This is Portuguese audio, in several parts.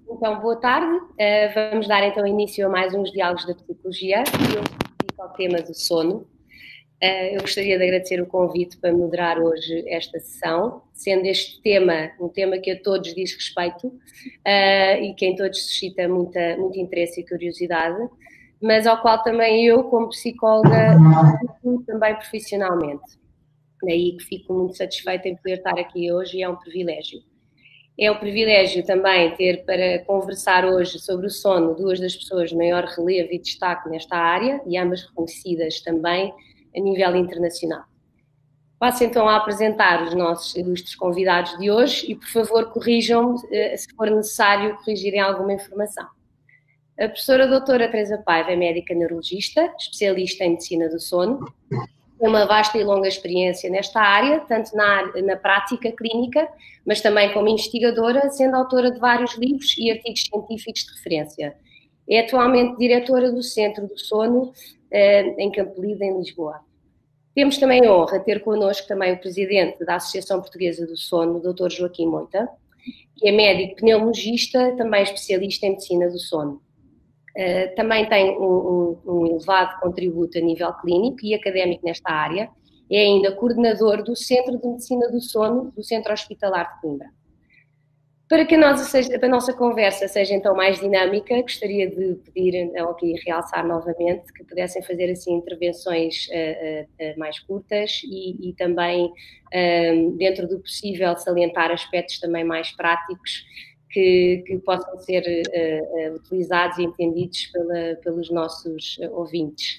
Então, boa tarde. Vamos dar então início a mais uns diálogos da psicologia. Eu dedico ao tema do sono. Eu gostaria de agradecer o convite para moderar hoje esta sessão, sendo este tema um tema que a todos diz respeito e que em todos suscita muito interesse e curiosidade, mas ao qual também eu, como psicóloga, também profissionalmente. Daí que fico muito satisfeita em poder estar aqui hoje e é um privilégio. É um privilégio também ter para conversar hoje sobre o sono duas das pessoas de maior relevo e destaque nesta área e ambas reconhecidas também a nível internacional. Passo então a apresentar os nossos ilustres convidados de hoje e, por favor, corrijam-me se for necessário corrigirem alguma informação. A professora doutora Teresa Paiva é médica neurologista, especialista em medicina do sono, tem uma vasta e longa experiência nesta área, tanto na prática clínica, mas também como investigadora, sendo autora de vários livros e artigos científicos de referência. É atualmente diretora do Centro do Sono, em Campolide, em Lisboa. Temos também a honra de ter connosco também o presidente da Associação Portuguesa do Sono, o Dr. Joaquim Moita, que é médico pneumologista, também especialista em medicina do sono. Também tem um elevado contributo a nível clínico e académico nesta área. É ainda coordenador do Centro de Medicina do Sono do Centro Hospitalar de Coimbra. Para que a nossa conversa seja então mais dinâmica, gostaria de pedir então aqui realçar novamente que pudessem fazer assim intervenções mais curtas e também, dentro do possível, salientar aspectos também mais práticos que possam ser utilizados e entendidos pelos nossos ouvintes.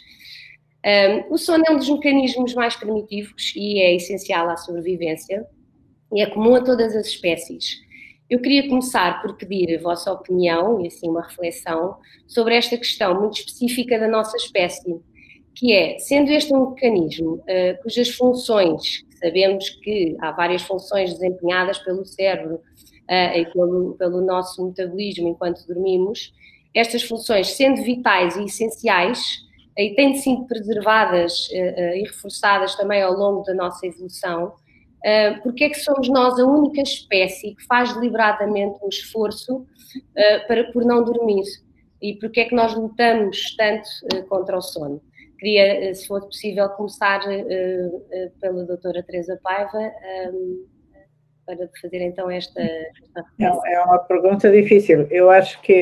O sono é um dos mecanismos mais primitivos e é essencial à sobrevivência e é comum a todas as espécies. Eu queria começar por pedir a vossa opinião e assim uma reflexão sobre esta questão muito específica da nossa espécie, que é, sendo este um mecanismo cujas funções, sabemos que há várias funções desempenhadas pelo cérebro e pelo nosso metabolismo enquanto dormimos, estas funções, sendo vitais e essenciais, e têm sido preservadas e reforçadas também ao longo da nossa evolução, porque é que somos nós a única espécie que faz deliberadamente um esforço por não dormir? E porque é que nós lutamos tanto contra o sono? Queria, se for possível, começar pela doutora Teresa Paiva, para fazer então esta reflexão. É uma pergunta difícil. Eu acho que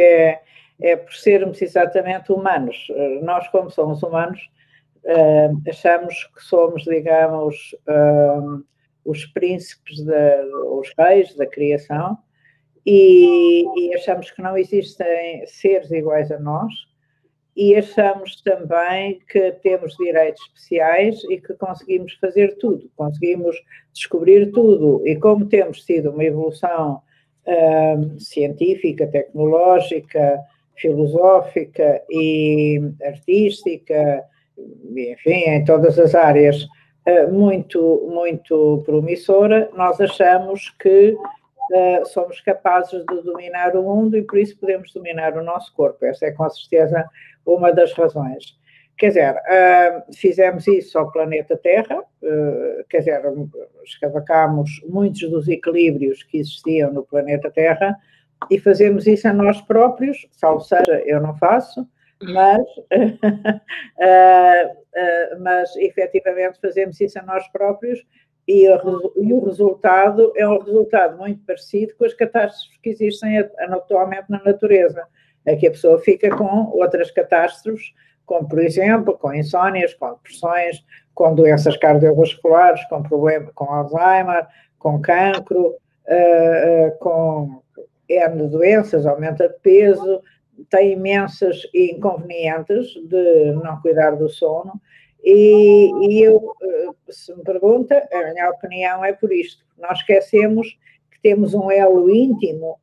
é por sermos exatamente humanos. Nós, como somos humanos, achamos que somos, digamos, os príncipes, os reis da criação e achamos que não existem seres iguais a nós e achamos também que temos direitos especiais e que conseguimos fazer tudo, conseguimos descobrir tudo e como temos tido uma evolução científica, tecnológica, filosófica e artística, enfim, em todas as áreas, muito, muito promissora, nós achamos que somos capazes de dominar o mundo e por isso podemos dominar o nosso corpo. Essa é com certeza uma das razões. Quer dizer, fizemos isso ao planeta Terra, quer dizer, escavacámos muitos dos equilíbrios que existiam no planeta Terra e fazemos isso a nós próprios, salvo seja, eu não faço, mas efetivamente fazemos isso a nós próprios e o resultado é um resultado muito parecido com as catástrofes que existem atualmente na natureza. Aqui a pessoa fica com outras catástrofes, como por exemplo, com insónias, com depressões, com doenças cardiovasculares, com Alzheimer, com cancro, com N doenças, aumenta de peso, tem imensas inconvenientes de não cuidar do sono e eu, se me pergunta, a minha opinião é por isto. Nós esquecemos que temos um elo íntimo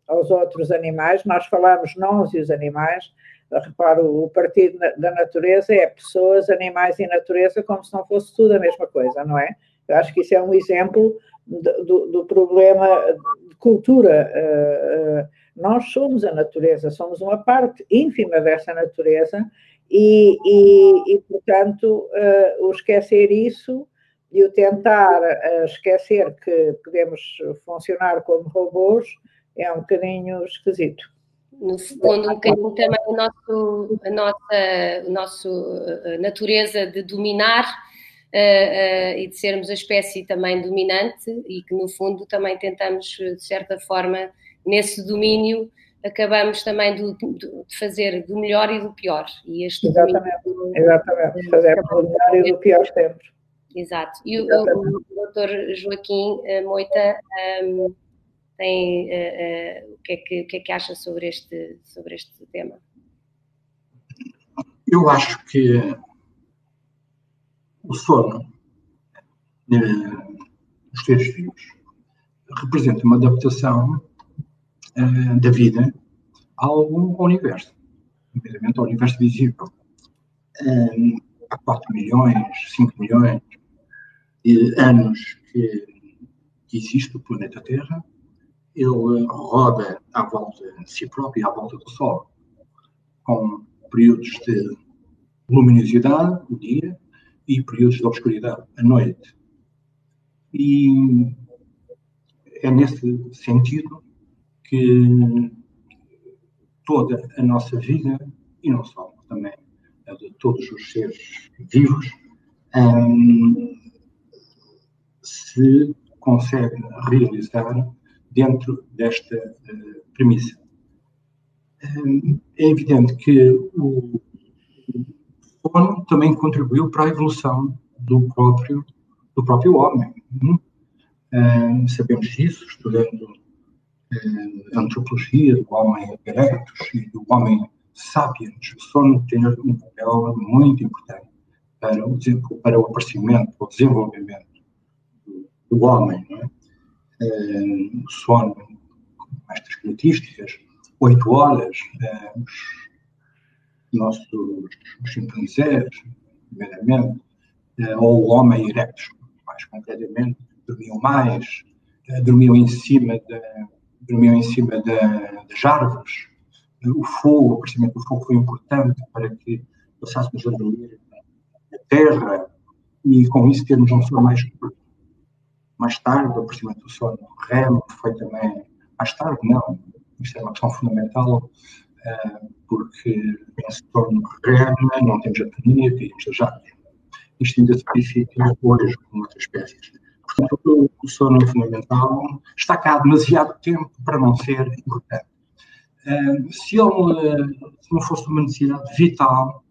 aos outros animais, nós falamos nós e os animais, reparo, o partido da natureza é pessoas, animais e natureza como se não fosse tudo a mesma coisa, não é? Eu acho que isso é um exemplo do problema de cultura. Nós somos a natureza, somos uma parte ínfima dessa natureza e portanto, o esquecer isso e o tentar esquecer que podemos funcionar como robôs é um bocadinho esquisito. No fundo, um bocadinho também a nossa natureza de dominar e de sermos a espécie também dominante, e que no fundo também tentamos, de certa forma, nesse domínio, acabamos também de fazer do melhor e do pior. E este exatamente, fazemos do melhor e do pior sempre. Exato. E o Dr. Joaquim Moita tem, o que é que acha sobre este tema? Eu acho que o sono dos seres vivos representa uma adaptação da vida ao universo, nomeadamente ao universo visível. Há 4 milhões, 5 milhões de anos que existe o planeta Terra. Ele roda à volta de si próprio e à volta do Sol, com períodos de luminosidade, o dia, e períodos de obscuridade, a noite. E é nesse sentido que toda a nossa vida, e não só, também a de todos os seres vivos, se consegue realizar dentro desta premissa. É evidente que o sono também contribuiu para a evolução do próprio homem. Sabemos disso, estudando a antropologia do homem erectus e do homem sapiens. O sono tem um papel muito importante para o aparecimento, para o desenvolvimento do homem. Não é? O sono, com estas características, 8 horas, os chimpanzés, primeiramente, ou o homem erectus, mais concretamente, dormiam em cima das árvores. O aparecimento do fogo foi importante para que passássemos a dormir na terra e com isso termos um sono mais curto. Mais tarde, o aparecimento do sono REM foi também mais tarde, não. Isto é uma questão fundamental, porque em sono REM não temos atonia, temos as árvores. Isto ainda se verifica hoje com outras espécies. Portanto, o sono fundamental está cá há demasiado tempo para não ser importante. Se não fosse uma necessidade vital,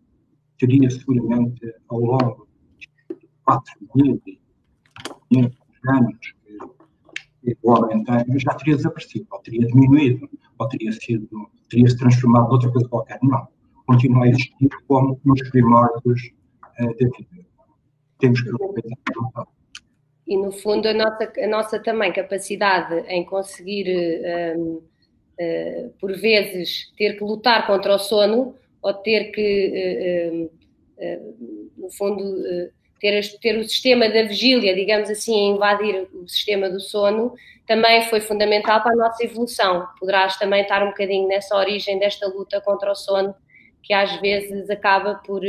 teria seguramente ao longo de 4.500 anos que o homem tem, já teria desaparecido, ou teria diminuído, ou teria se transformado em outra coisa qualquer. Não. Continua a existir como nos primórdios da vida. Temos que aproveitar. E, no fundo, a nossa também capacidade em conseguir, por vezes, ter que lutar contra o sono, ou ter que, no fundo, ter o sistema da vigília, digamos assim, a invadir o sistema do sono, também foi fundamental para a nossa evolução. Poderás também estar um bocadinho nessa origem desta luta contra o sono, que às vezes acaba por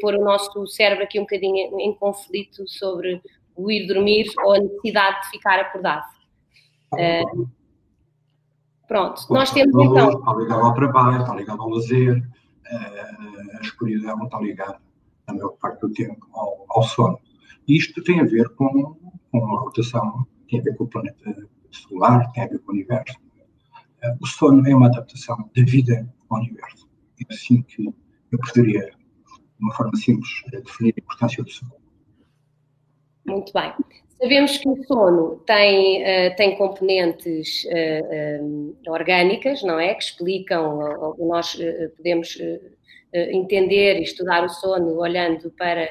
pôr o nosso cérebro aqui um bocadinho em conflito sobre o ir dormir ou a necessidade de ficar acordado. Pronto, nós temos então... Está ligado ao trabalho, está ligado ao lazer, a escuridão está ligada, na maior parte do tempo, ao sono. E isto tem a ver com a rotação, tem a ver com o planeta solar, tem a ver com o universo. O sono é uma adaptação da vida ao universo. É assim que eu poderia, de uma forma simples, definir a importância do sono. Muito bem. Sabemos que o sono tem componentes orgânicas, não é? Que explicam, nós podemos entender e estudar o sono olhando para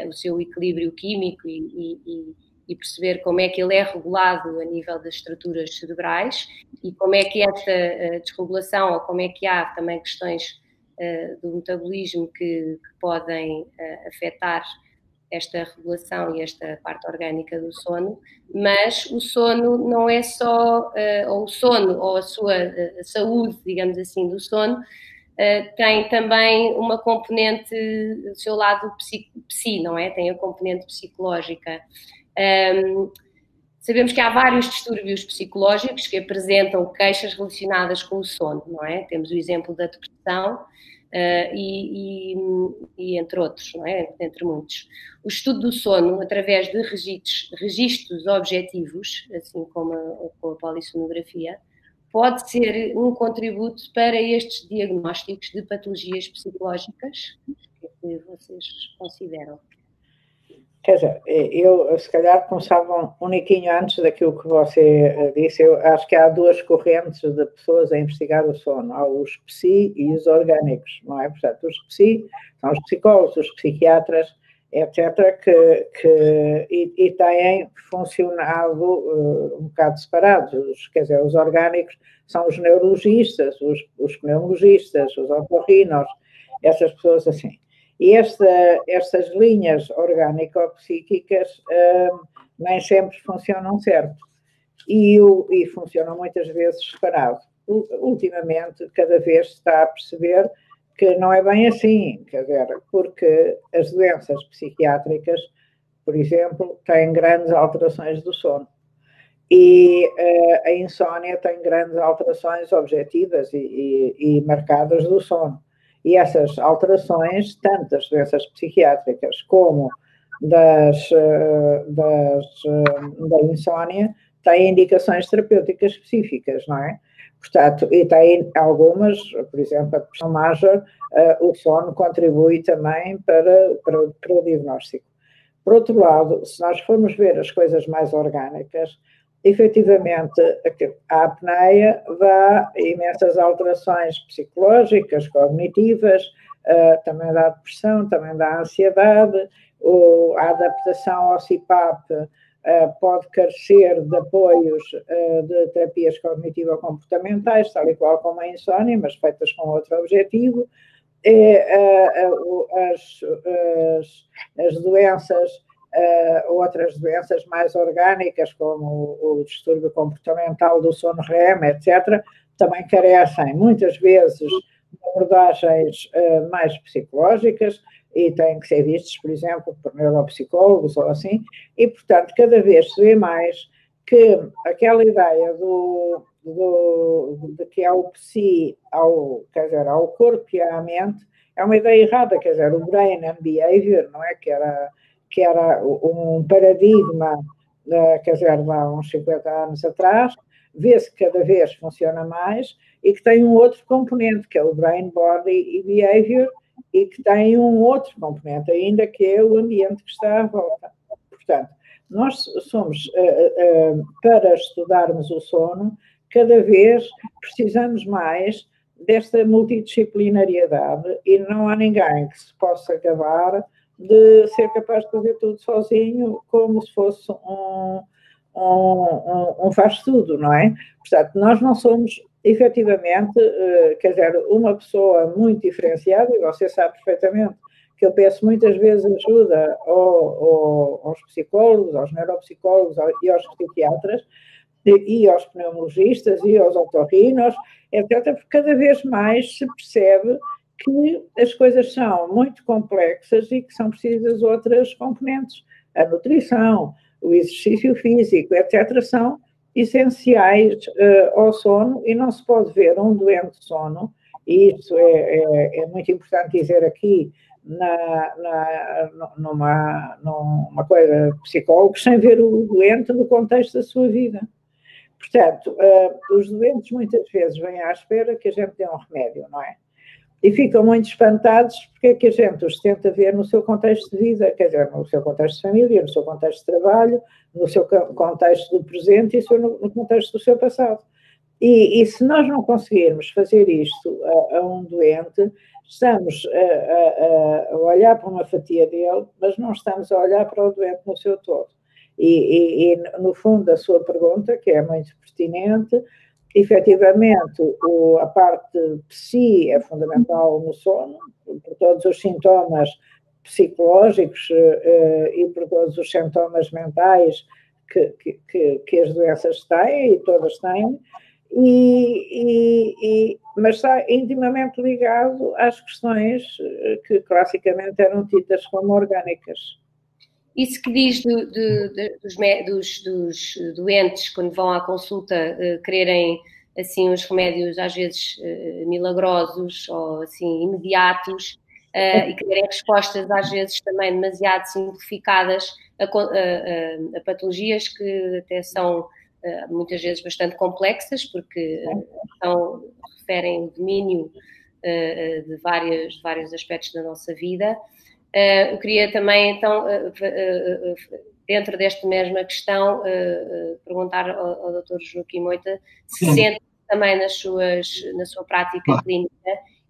o seu equilíbrio químico e perceber como é que ele é regulado a nível das estruturas cerebrais e como é que esta desregulação, ou como é que há também questões do metabolismo que podem afetar esta regulação e esta parte orgânica do sono, mas o sono não é só, ou o sono, ou a sua saúde, digamos assim, do sono, tem também uma componente do seu lado não é? Tem a componente psicológica. Sabemos que há vários distúrbios psicológicos que apresentam queixas relacionadas com o sono, não é? Temos o exemplo da depressão e entre outros, não é? Entre muitos. O estudo do sono, através de registros objetivos, assim como a polissonografia, pode ser um contributo para estes diagnósticos de patologias psicológicas. O que é que vocês consideram? Quer dizer, eu se calhar começava um niquinho antes daquilo que você disse. Eu acho que há duas correntes de pessoas a investigar o sono. Há os psi e os orgânicos, não é? Portanto, os psi são os psicólogos, os psiquiatras, etc., e têm funcionado um bocado separados. Quer dizer, os orgânicos são os neurologistas, os pneumologistas, os otorrinos, essas pessoas assim. E estas linhas orgânico-psíquicas nem sempre funcionam certo e funcionam muitas vezes separado. Ultimamente, cada vez se está a perceber que não é bem assim, quer dizer, porque as doenças psiquiátricas, por exemplo, têm grandes alterações do sono. E a insónia tem grandes alterações objetivas e marcadas do sono. E essas alterações, tanto das doenças psiquiátricas como da insónia, têm indicações terapêuticas específicas, não é? Portanto, e tem algumas, por exemplo, a depressão major, o sono contribui também para o diagnóstico. Por outro lado, se nós formos ver as coisas mais orgânicas, efetivamente, a apneia dá imensas alterações psicológicas, cognitivas, também dá depressão, também dá ansiedade, a adaptação ao CPAP pode carecer de apoios de terapias cognitivo-comportamentais, tal e qual como a insónia, mas feitas com outro objetivo. As doenças, outras doenças mais orgânicas, como o distúrbio comportamental do sono REM, etc., também carecem muitas vezes de abordagens mais psicológicas e têm que ser vistos, por exemplo, por neuropsicólogos ou assim, e, portanto, cada vez se vê mais que aquela ideia de que ao psi, quer dizer, ao corpo e à mente, é uma ideia errada, quer dizer, o brain and behavior, não é? Que era um paradigma, quer dizer, há uns 50 anos atrás, vê-se que cada vez funciona mais e que tem um outro componente, que é o brain, body e behavior, e que tem um outro componente ainda, que é o ambiente que está à volta. Portanto, nós somos, para estudarmos o sono, cada vez precisamos mais desta multidisciplinariedade e não há ninguém que se possa gabar de ser capaz de fazer tudo sozinho, como se fosse um faz-tudo, não é? Portanto, nós não somos, efetivamente, quer dizer, uma pessoa muito diferenciada, e você sabe perfeitamente que eu peço muitas vezes ajuda aos psicólogos, aos neuropsicólogos e aos psiquiatras, e aos pneumologistas e aos otorrinos, etc., porque cada vez mais se percebe que as coisas são muito complexas e que são precisas outras componentes. A nutrição, o exercício físico, etc., são essenciais ao sono e não se pode ver um doente de sono, e isso é muito importante dizer aqui, numa coisa de psicólogos, sem ver o doente no contexto da sua vida. Portanto, os doentes muitas vezes vêm à espera que a gente dê um remédio, não é? E ficam muito espantados porque é que a gente os tenta ver no seu contexto de vida, quer dizer, no seu contexto de família, no seu contexto de trabalho, no seu contexto do presente e no contexto do seu passado. E se nós não conseguirmos fazer isto a um doente, estamos a olhar para uma fatia dele, mas não estamos a olhar para o doente no seu todo. E no fundo, a sua pergunta, que é muito pertinente, efetivamente, a parte psi é fundamental no sono, por todos os sintomas psicológicos e por todos os sintomas mentais que as doenças têm, e todas têm, mas está intimamente ligado às questões que classicamente eram tidas como orgânicas. Isso que diz dos doentes, quando vão à consulta, quererem assim uns remédios às vezes milagrosos ou assim imediatos, e quererem respostas às vezes também demasiado simplificadas a patologias que até são muitas vezes bastante complexas, porque referem o domínio de vários aspectos da nossa vida. Eu queria também, então, dentro desta mesma questão, perguntar ao Dr. Joaquim Moita se sente também na sua prática clínica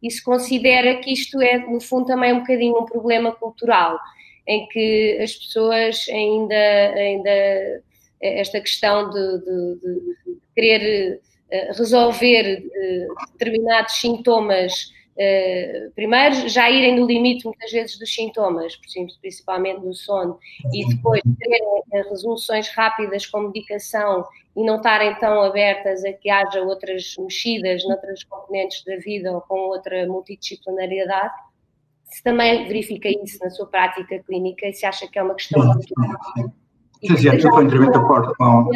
e se considera que isto é, no fundo, também um bocadinho um problema cultural, em que as pessoas ainda esta questão de querer resolver determinados sintomas, primeiro já irem no limite muitas vezes dos sintomas, principalmente do sono, e depois terem resoluções rápidas com medicação e não estarem tão abertas a que haja outras mexidas noutras componentes da vida ou com outra multidisciplinariedade. Se também verifica isso na sua prática clínica e se acha que é uma questão cultural. Eu estou inteiramente de acordo com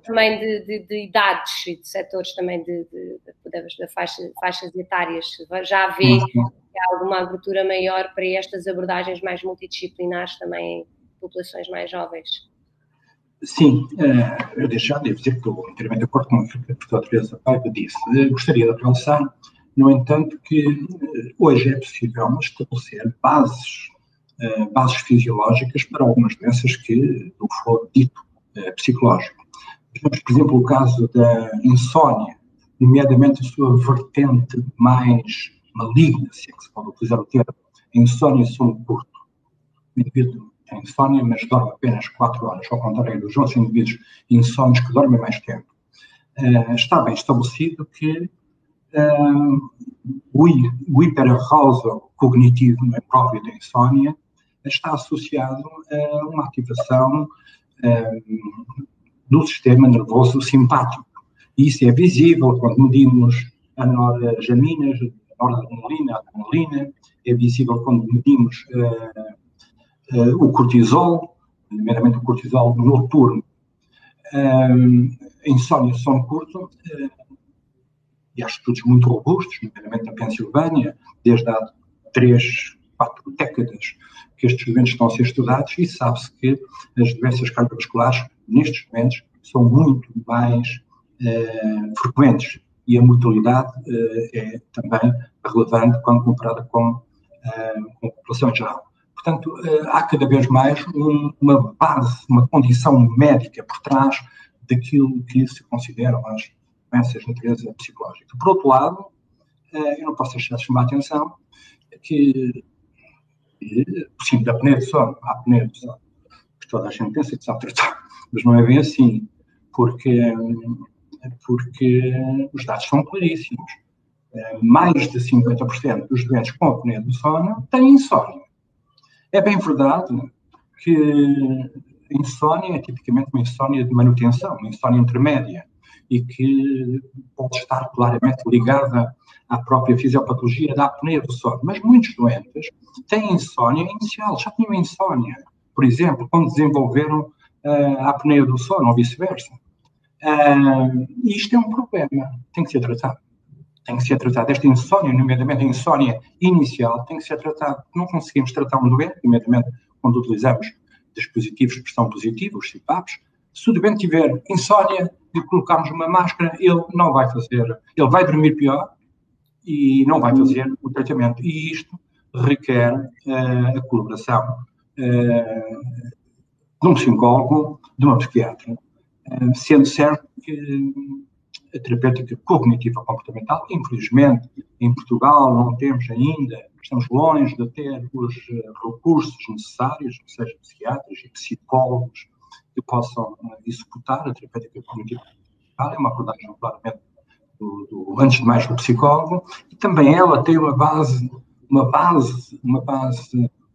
também de idades e de setores também de faixas etárias. Já vê que há alguma abertura maior para estas abordagens mais multidisciplinares também em populações mais jovens? Sim, eu já devo dizer que estou inteiramente de acordo com o que a professora Teresa Paiva disse. Gostaria de realçar, no entanto, que hoje é possível estabelecer bases fisiológicas para algumas doenças do foro dito psicológico. Temos, por exemplo, o caso da insónia, nomeadamente a sua vertente mais maligna, se é que se pode utilizar o termo, a insónia sono curto. O indivíduo tem insónia, mas dorme apenas 4 horas, ao contrário dos outros indivíduos insónios que dormem mais tempo. Está bem estabelecido que o hiperarousal cognitivo, não é próprio da insónia, está associado a uma ativação do sistema nervoso simpático. E isso é visível quando medimos a noradrenalina, a adrenalina, é visível quando medimos o cortisol, primeiramente o cortisol noturno. A insónia de sono curto, e há estudos muito robustos, primeiramente na Pensilvânia, desde há 3, 4 décadas, que estes doentes estão a ser estudados, e sabe-se que as doenças cardiovasculares, nestes momentos, são muito mais frequentes, e a mortalidade é também relevante quando comparada com a população em geral. Portanto, há cada vez mais uma base, uma condição médica por trás daquilo que se consideram as doenças de natureza psicológica. Por outro lado, eu não posso deixar de chamar a atenção que, por cima da apneia de sono, há apneia de sono, que toda a gente pensa que sabe tratar, mas não é bem assim, porque os dados são claríssimos. Mais de 50% dos doentes com apneia do sono têm insónia. É bem verdade que a insónia é tipicamente uma insónia de manutenção, uma insónia intermédia, e que pode estar claramente ligada à própria fisiopatologia da apneia do sono. Mas muitos doentes têm insónia inicial, já tinham insónia, por exemplo, quando desenvolveram a apneia do sono ou vice-versa. E isto é um problema, tem que ser tratado. Tem que ser tratado. Esta insónia, nomeadamente a insónia inicial, tem que ser tratado. Não conseguimos tratar um doente, nomeadamente quando utilizamos dispositivos de pressão positiva, os CPAPs. Se o doente tiver insónia e colocarmos uma máscara, ele não vai fazer, ele vai dormir pior e não vai fazer o tratamento. E isto requer a colaboração de um psicólogo, de uma psiquiatra, sendo certo que a terapêutica cognitiva comportamental, infelizmente, em Portugal não temos ainda, estamos longe de ter os recursos necessários, seja psiquiatras e psicólogos, que possam executar a terapêutica cognitiva comportamental. É uma abordagem claramente antes de mais do psicólogo, e também ela tem uma base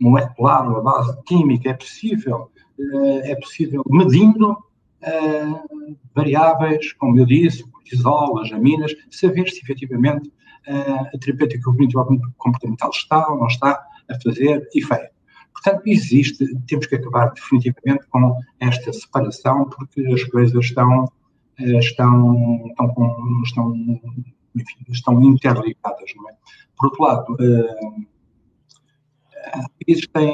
molecular, uma base química. É possível medindo variáveis, como eu disse, cortisol, as aminas, saber se efetivamente a terapêutica cognitiva comportamental está ou não está a fazer efeito. Portanto, temos que acabar definitivamente com esta separação, porque as coisas estão interligadas, não é? Por outro lado, há países como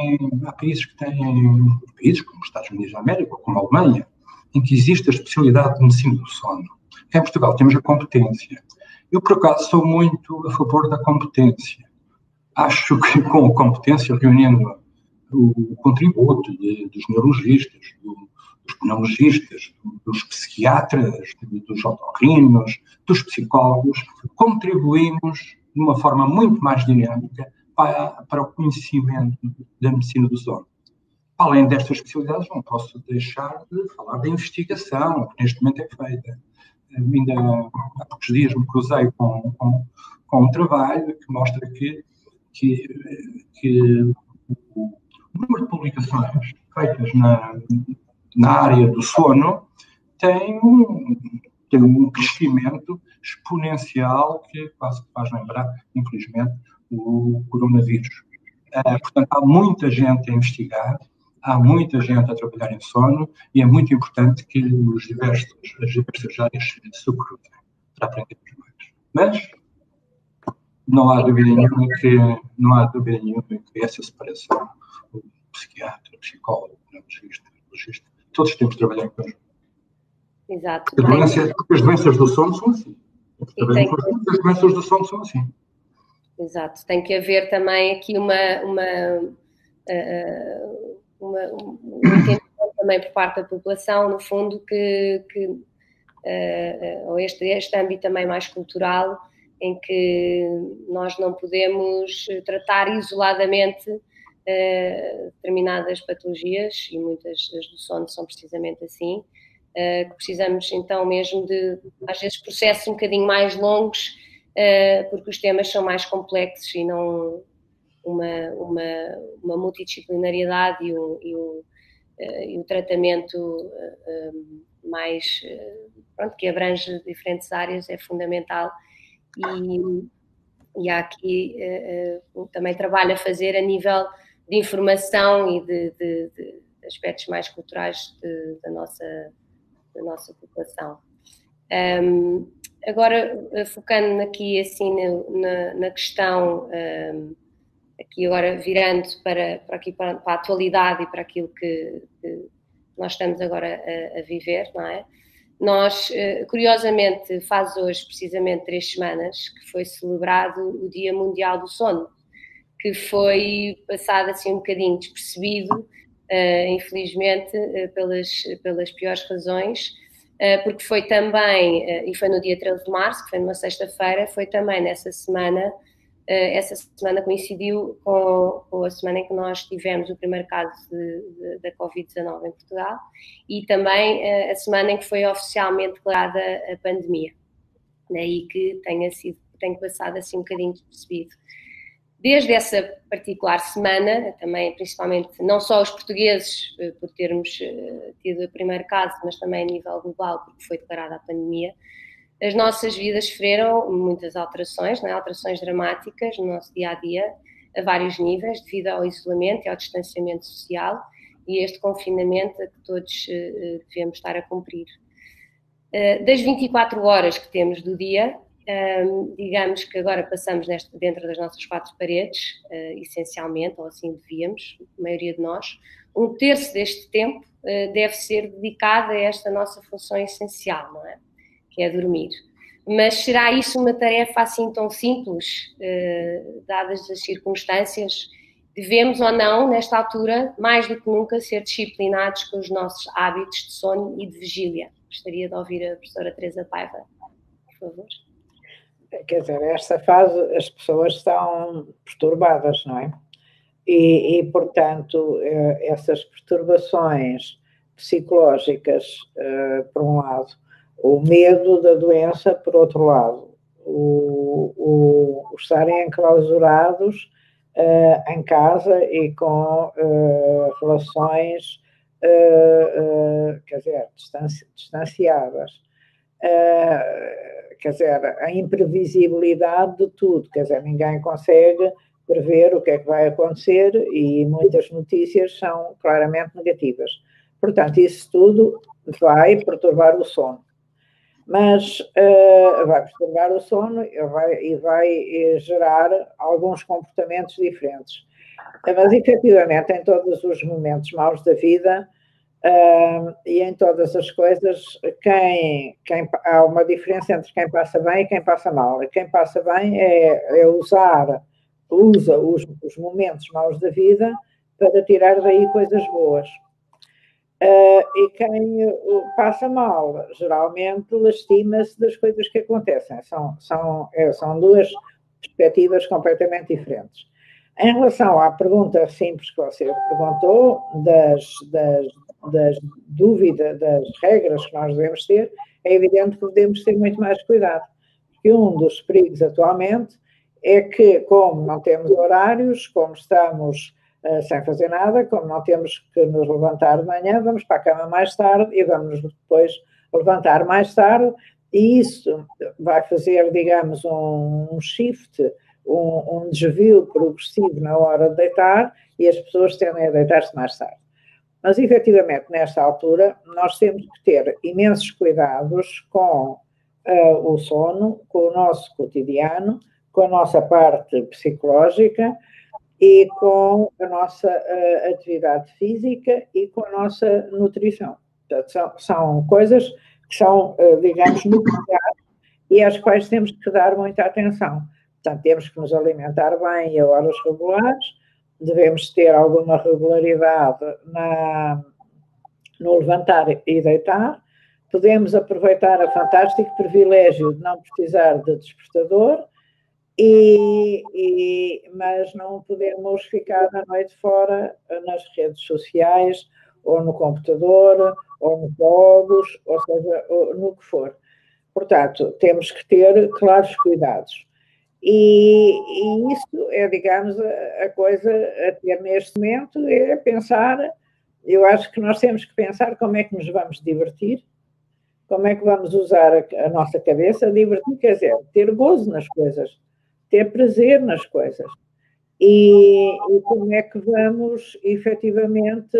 os Estados Unidos da América, ou como a Alemanha, em que existe a especialidade de medicina do sono. Em Portugal temos a competência. Eu, por acaso, sou muito a favor da competência. Acho que com a competência, reunindo o contributo dos neurologistas, dos pneumologistas, dos psiquiatras, dos otorrinos, dos psicólogos, contribuímos de uma forma muito mais dinâmica para o conhecimento da medicina do sono. Além destas especialidades, não posso deixar de falar da investigação, que neste momento é feita. Ainda há poucos dias me cruzei com um trabalho que mostra que o número de publicações feitas na área do sono tem um crescimento exponencial que quase faz lembrar, infelizmente, o coronavírus. Portanto, há muita gente a investigar, há muita gente a trabalhar em sono e é muito importante que as diversas áreas se cruzem para aprendermos mais. Mas não há dúvida nenhuma que essa separação, o psiquiatra, o psicólogo, o neurologista, todos temos de trabalhar em conjunto. Exato. Porque as doenças do sono são assim. As doenças do sono são assim. Exato. Tem que haver também aqui um entendimento também por parte da população, no fundo, ou este âmbito também mais cultural, em que nós não podemos tratar isoladamente determinadas patologias, e muitas das do sono são precisamente assim, que precisamos então mesmo de, às vezes, processos um bocadinho mais longos, porque os temas são mais complexos e não uma multidisciplinariedade e o tratamento mais, que abrange diferentes áreas é fundamental. E há aqui também trabalho a fazer a nível de informação e de aspectos mais culturais da nossa população. Agora, focando aqui assim na questão, aqui agora virando para a atualidade e para aquilo que nós estamos agora a viver, não é? Nós, curiosamente, faz hoje precisamente 3 semanas que foi celebrado o Dia Mundial do Sono, que foi passado assim um bocadinho despercebido, infelizmente, pelas piores razões, porque foi também, e foi no dia 13 de março, que foi numa sexta-feira, foi também nessa semana, essa semana coincidiu com a semana em que nós tivemos o primeiro caso da Covid-19 em Portugal e também a semana em que foi oficialmente declarada a pandemia. Daí que tenha passado assim um bocadinho despercebido. Desde essa particular semana, também principalmente não só os portugueses, por termos tido o primeiro caso, mas também a nível global, porque foi declarada a pandemia, as nossas vidas sofreram muitas alterações, não é? Alterações dramáticas no nosso dia-a-dia, a vários níveis, devido ao isolamento e ao distanciamento social e este confinamento a que todos devemos estar a cumprir. Das 24 horas que temos do dia, digamos que agora passamos dentro das nossas 4 paredes, essencialmente, ou assim devíamos, a maioria de nós, 1/3 deste tempo deve ser dedicado a esta nossa função essencial, não é? Que é dormir. Mas será isso uma tarefa assim tão simples, dadas as circunstâncias? Devemos ou não, nesta altura, mais do que nunca, ser disciplinados com os nossos hábitos de sono e de vigília? Gostaria de ouvir a professora Teresa Paiva, por favor. Quer dizer, nesta fase as pessoas estão perturbadas, não é? E portanto, essas perturbações psicológicas, por um lado, o medo da doença, por outro lado, o estarem enclausurados em casa e com relações, quer dizer, distanciadas. Quer dizer, a imprevisibilidade de tudo, quer dizer, ninguém consegue prever o que é que vai acontecer e muitas notícias são claramente negativas. Portanto, isso tudo vai perturbar o sono. Mas vai perturbar o sono e vai gerar alguns comportamentos diferentes. Mas, efetivamente, em todos os momentos maus da vida e em todas as coisas, há uma diferença entre quem passa bem e quem passa mal. E quem passa bem usa os momentos maus da vida para tirar daí coisas boas. E quem passa mal, geralmente, lastima-se das coisas que acontecem. São duas perspectivas completamente diferentes. Em relação à pergunta simples que você perguntou, das dúvidas, das regras que nós devemos ter, é evidente que devemos ter muito mais cuidado. Porque um dos perigos atualmente é que, como não temos horários, como estamos sem fazer nada, como não temos que nos levantar de manhã, vamos para a cama mais tarde e vamos depois levantar mais tarde, e isso vai fazer, digamos, um shift, um desvio progressivo na hora de deitar, e as pessoas tendem a deitar-se mais tarde. Mas, efetivamente, nesta altura, nós temos que ter imensos cuidados com o sono, com o nosso cotidiano, com a nossa parte psicológica e com a nossa atividade física e com a nossa nutrição. Portanto, são coisas que são, digamos, nucleares e às quais temos que dar muita atenção. Portanto, temos que nos alimentar bem a horas regulares, devemos ter alguma regularidade no levantar e deitar, podemos aproveitar o fantástico privilégio de não precisar de despertador, mas não podemos ficar a noite fora nas redes sociais, ou no computador, ou no jogos, ou seja, no que for. Portanto, temos que ter claros cuidados. E isso é, digamos, a coisa a ter neste momento, é pensar, eu acho que nós temos que pensar como é que nos vamos divertir, como é que vamos usar a nossa cabeça. Divertir quer dizer ter gozo nas coisas, ter prazer nas coisas. E como é que vamos, efetivamente,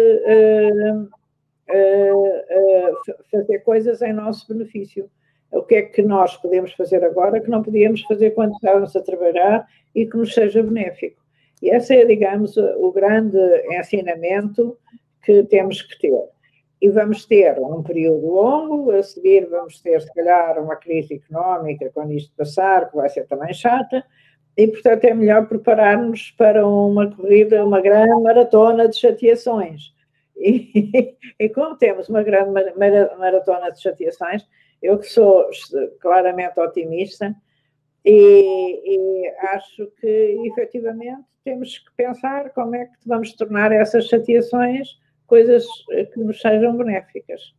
fazer coisas em nosso benefício. O que é que nós podemos fazer agora que não podíamos fazer quando estávamos a trabalhar e que nos seja benéfico. E esse é, digamos, o grande ensinamento que temos que ter. E vamos ter um período longo, a seguir vamos ter, se calhar, uma crise económica quando isto passar, que vai ser também chata, e, portanto, é melhor preparar-nos para uma corrida, uma grande maratona de chateações. E como temos uma grande maratona de chateações, eu que sou claramente otimista e acho que, efetivamente, temos que pensar como é que vamos tornar essas chateações coisas que nos sejam benéficas.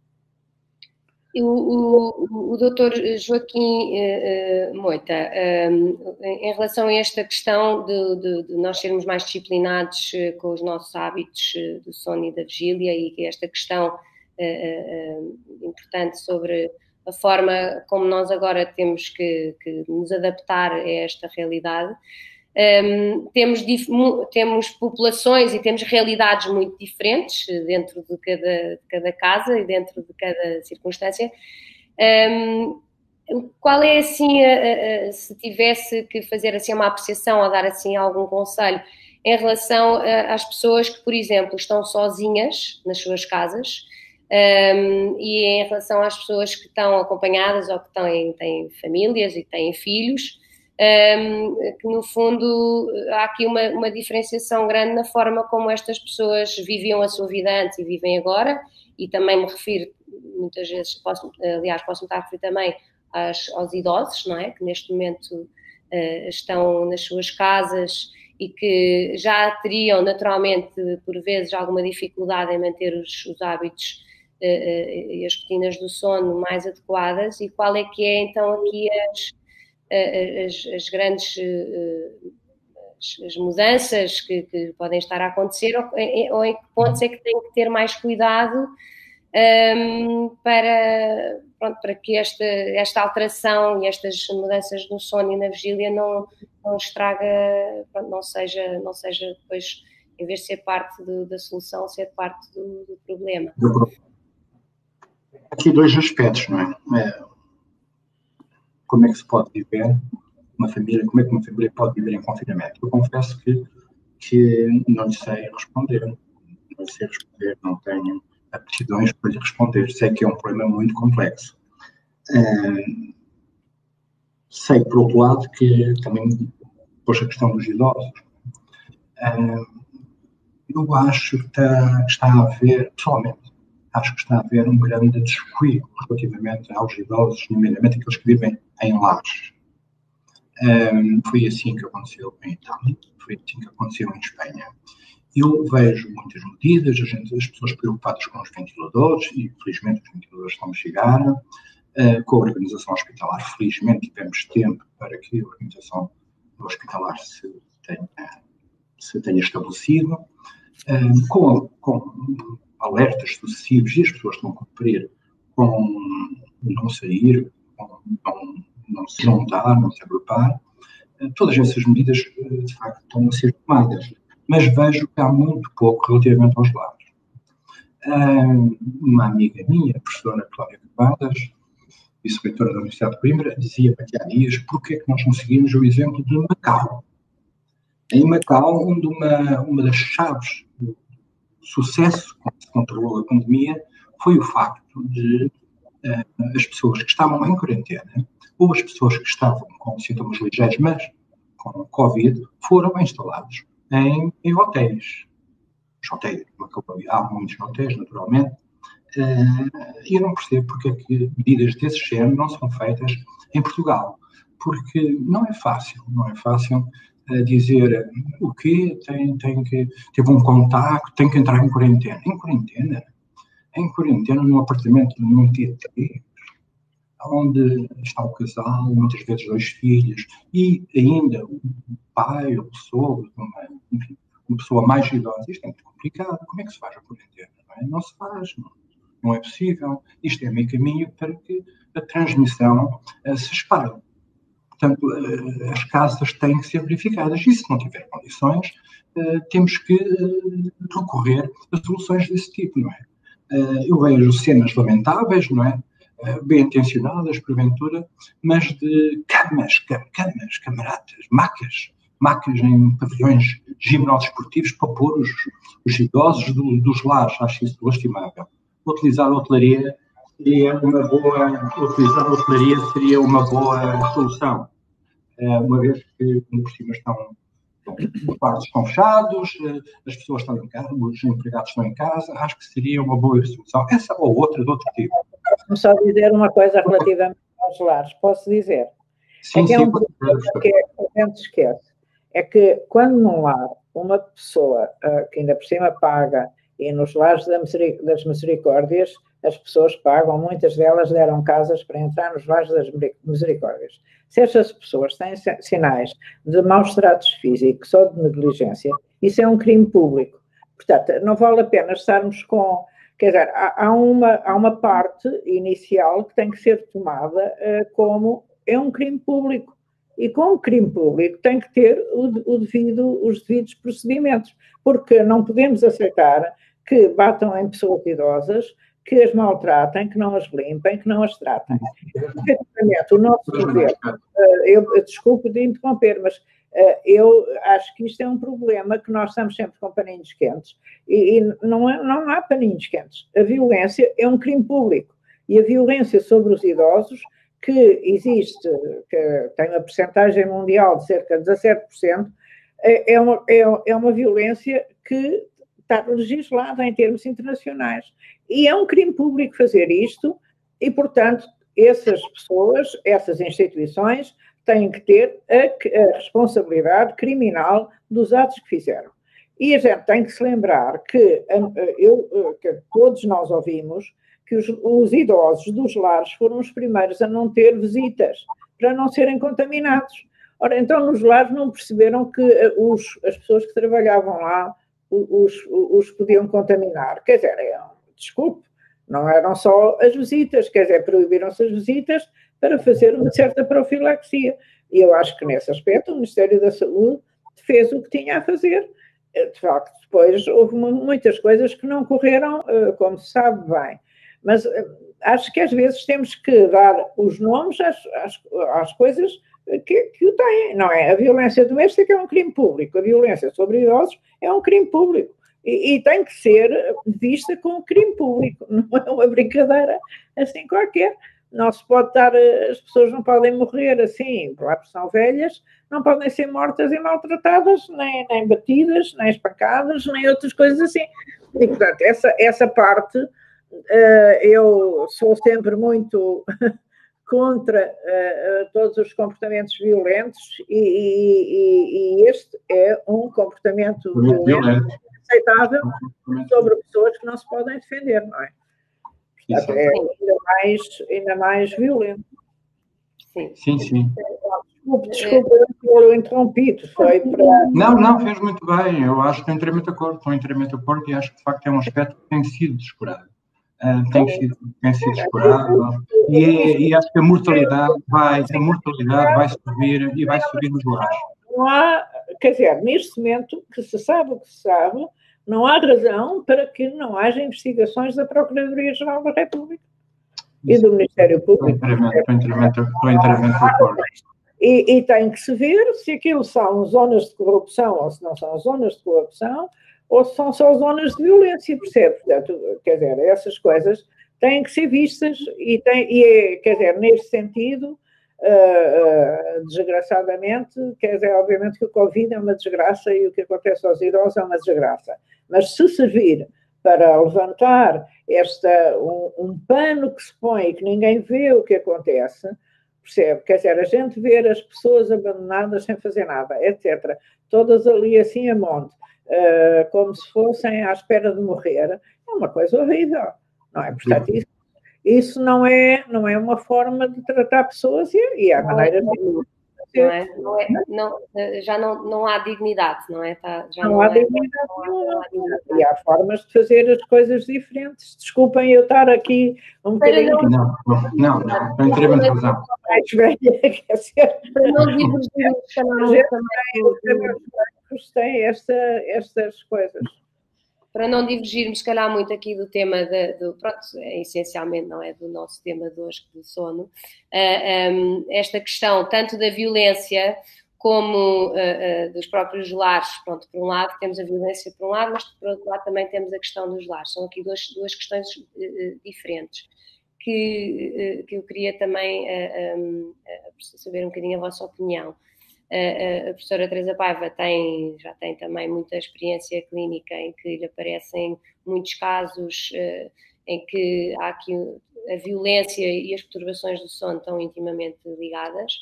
O doutor Joaquim Moita, em relação a esta questão de nós sermos mais disciplinados com os nossos hábitos do sono e da vigília, e esta questão importante sobre a forma como nós agora temos que nos adaptar a esta realidade, temos populações e temos realidades muito diferentes dentro de cada casa e dentro de cada circunstância. Qual é, assim, se tivesse que fazer assim uma apreciação ou dar assim algum conselho em relação às pessoas que, por exemplo, estão sozinhas nas suas casas, e em relação às pessoas que estão acompanhadas ou que têm famílias e têm filhos, que no fundo há aqui uma diferenciação grande na forma como estas pessoas viviam a sua vida antes e vivem agora, e também me refiro, muitas vezes, posso estar a referir também aos idosos, não é? Que neste momento estão nas suas casas e que já teriam naturalmente, por vezes, alguma dificuldade em manter os hábitos e as rotinas do sono mais adequadas. E qual é que é então aqui as grandes as mudanças que podem estar a acontecer, ou em que pontos é que tem que ter mais cuidado pronto, para que esta alteração e estas mudanças no sono e na vigília não estraga, pronto, não seja depois, em vez de ser parte da solução, ser parte do problema. Aqui dois aspectos, não é? Como é que se pode viver uma família, como é que uma família pode viver em confinamento? Eu confesso que não lhe sei responder. Não sei responder, não tenho aptidões para lhe responder. Sei que é um problema muito complexo. Sei, por outro lado, que também, depois a questão dos idosos, eu acho que está a haver, pessoalmente, acho que está a haver um grande descuido relativamente aos idosos, nomeadamente aqueles que vivem em lares. Foi assim que aconteceu em Itália, foi assim que aconteceu em Espanha. Eu vejo muitas medidas, as pessoas preocupadas com os ventiladores, e felizmente os ventiladores estão a chegar, com a organização hospitalar, felizmente tivemos tempo para que a organização hospitalar se tenha estabelecido, com alertas sucessivos, e as pessoas estão a cumprir com não sair, com não se juntar, não se agrupar. Todas essas medidas, de facto, estão a ser tomadas, mas vejo que há muito pouco relativamente aos lares. Uma amiga minha, a professora Cláudia Cavadas, vice-reitora da Universidade de Coimbra, dizia para há dias porque é que nós não seguimos o exemplo de Macau. Em Macau, onde uma das chaves do sucesso com que se controlou a pandemia foi o facto de as pessoas que estavam em quarentena ou as pessoas que estavam com sintomas ligeiros, mas com Covid, foram instalados em hotéis. Os hotéis, há muitos hotéis, naturalmente, e eu não percebo porque é que medidas desse género não são feitas em Portugal. Porque não é fácil dizer o quê? Teve um contacto, tem que entrar em quarentena. Em quarentena, num apartamento num TT, onde está o casal, muitas vezes 2 filhos, e ainda o pai ou o sogro, uma pessoa mais idosa. Isto é muito complicado. Como é que se faz a quarentena? Não se faz, não é possível. Isto é meio caminho para que a transmissão se espalhe. Portanto, as casas têm que ser verificadas, e se não tiver condições, temos que recorrer a soluções desse tipo, não é? Eu vejo cenas lamentáveis, não é? Bem intencionadas, porventura, mas de camas, camaradas, macas em pavilhões gimnodesportivos para pôr os idosos dos lares. Acho isso lastimável. Utilizar a hotelaria seria uma boa solução, uma vez que por cima os quartos estão fechados, as pessoas estão em casa, os empregados estão em casa. Acho que seria uma boa solução, essa ou outra de outro tipo. Posso-me só dizer uma coisa relativamente aos lares, posso dizer? Sim, é um problema que a gente esquece. É que quando num lar, uma pessoa que ainda por cima paga, e nos lares das misericórdias, as pessoas pagam, muitas delas deram casas para entrar nos lares das misericórdias. Se essas pessoas têm sinais de maus tratos físicos ou de negligência, isso é um crime público. Portanto, não vale a pena estarmos com... Quer dizer, há uma parte inicial que tem que ser tomada como é um crime público. E como crime público tem que ter os devidos procedimentos, porque não podemos aceitar que batam em pessoas idosas, que as maltratem, que não as limpem, que não as tratem. Efetivamente, o nosso governo, desculpe de interromper, mas eu acho que isto é um problema que nós estamos sempre com paninhos quentes e não há paninhos quentes. A violência é um crime público e a violência sobre os idosos, que existe, que tem uma percentagem mundial de cerca de 17%, é uma violência que está legislada em termos internacionais. E é um crime público fazer isto e, portanto, essas pessoas, essas instituições, têm que ter a responsabilidade criminal dos atos que fizeram. E a gente tem que se lembrar que todos nós ouvimos que os idosos dos lares foram os primeiros a não ter visitas, para não serem contaminados. Ora, então, nos lares não perceberam que as pessoas que trabalhavam lá os podiam contaminar. Quer dizer, desculpe, Não eram só as visitas, quer dizer, proibiram-se as visitas para fazer uma certa profilaxia. E eu acho que, nesse aspecto, o Ministério da Saúde fez o que tinha a fazer. De facto, depois houve muitas coisas que não correram, como se sabe bem. Mas acho que às vezes temos que dar os nomes às coisas que o têm, não é? A violência doméstica é um crime público, a violência sobre idosos é um crime público. E tem que ser vista como crime público, não é uma brincadeira assim qualquer. Não se pode estar, as pessoas não podem morrer assim, claro que são velhas, não podem ser mortas e maltratadas, nem batidas, nem espancadas, nem outras coisas assim. E, portanto, essa parte eu sou sempre muito contra todos os comportamentos violentos e este é um comportamento violento aceitável sobre pessoas que não se podem defender, não é? Portanto, é ainda mais violento. Sim. Desculpa, eu interrompi, foi para... Não, fez muito bem, eu acho que estou inteiramente de acordo, e acho que de facto é um aspecto que tem sido descurado. Tem sido descurado, e acho que a mortalidade vai subir e vai subir nos lares. Não há, quer dizer, neste momento, que se sabe o que se sabe, não há razão para que não haja investigações da Procuradoria-Geral da República e do Ministério Público. Estou inteiramente de acordo. E tem que se ver se aquilo são zonas de corrupção ou se não são zonas de corrupção ou se são só zonas de violência, percebe? Portanto, quer dizer, essas coisas têm que ser vistas quer dizer, neste sentido, desgraçadamente, quer dizer, obviamente que o Covid é uma desgraça e o que acontece aos idosos é uma desgraça, mas se servir para levantar um pano que se põe e que ninguém vê o que acontece, percebe? Quer dizer, a gente ver as pessoas abandonadas sem fazer nada, etc., todas ali assim a monte, como se fossem à espera de morrer, é uma coisa horrível, não é? Portanto, isso não é uma forma de tratar pessoas e há maneiras de... Já não há dignidade, não é? Não há dignidade nenhuma. E há formas de fazer as coisas diferentes. Desculpem eu estar aqui um bocadinho... Não, tem tremenda razão. Mais velha, quer dizer... Para não divergirmos também estas coisas. Para não divergirmos, se calhar, muito aqui do tema pronto, essencialmente, não é, do nosso tema de hoje, do sono, esta questão tanto da violência como dos próprios lares. Pronto, por um lado temos a violência por um lado, mas por outro lado também temos a questão dos lares. São aqui duas questões diferentes que eu queria também saber um bocadinho a vossa opinião. A professora Teresa Paiva já tem também muita experiência clínica em que lhe aparecem muitos casos em que há aqui a violência e as perturbações do sono estão intimamente ligadas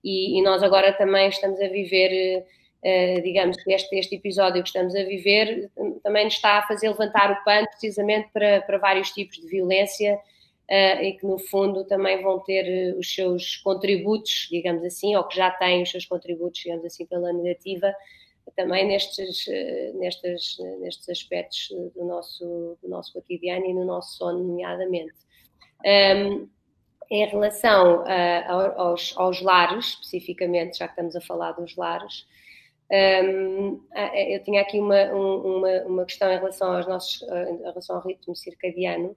e nós agora também estamos a viver, digamos que este episódio que estamos a viver também nos está a fazer levantar o pano precisamente para vários tipos de violência e que no fundo também vão ter os seus contributos, digamos assim, ou que já têm os seus contributos, digamos assim, pela negativa, também nestes aspectos do nosso cotidiano e no nosso sono, nomeadamente. Em relação aos lares, especificamente, já que estamos a falar dos lares, eu tinha aqui uma questão em relação em relação ao ritmo circadiano,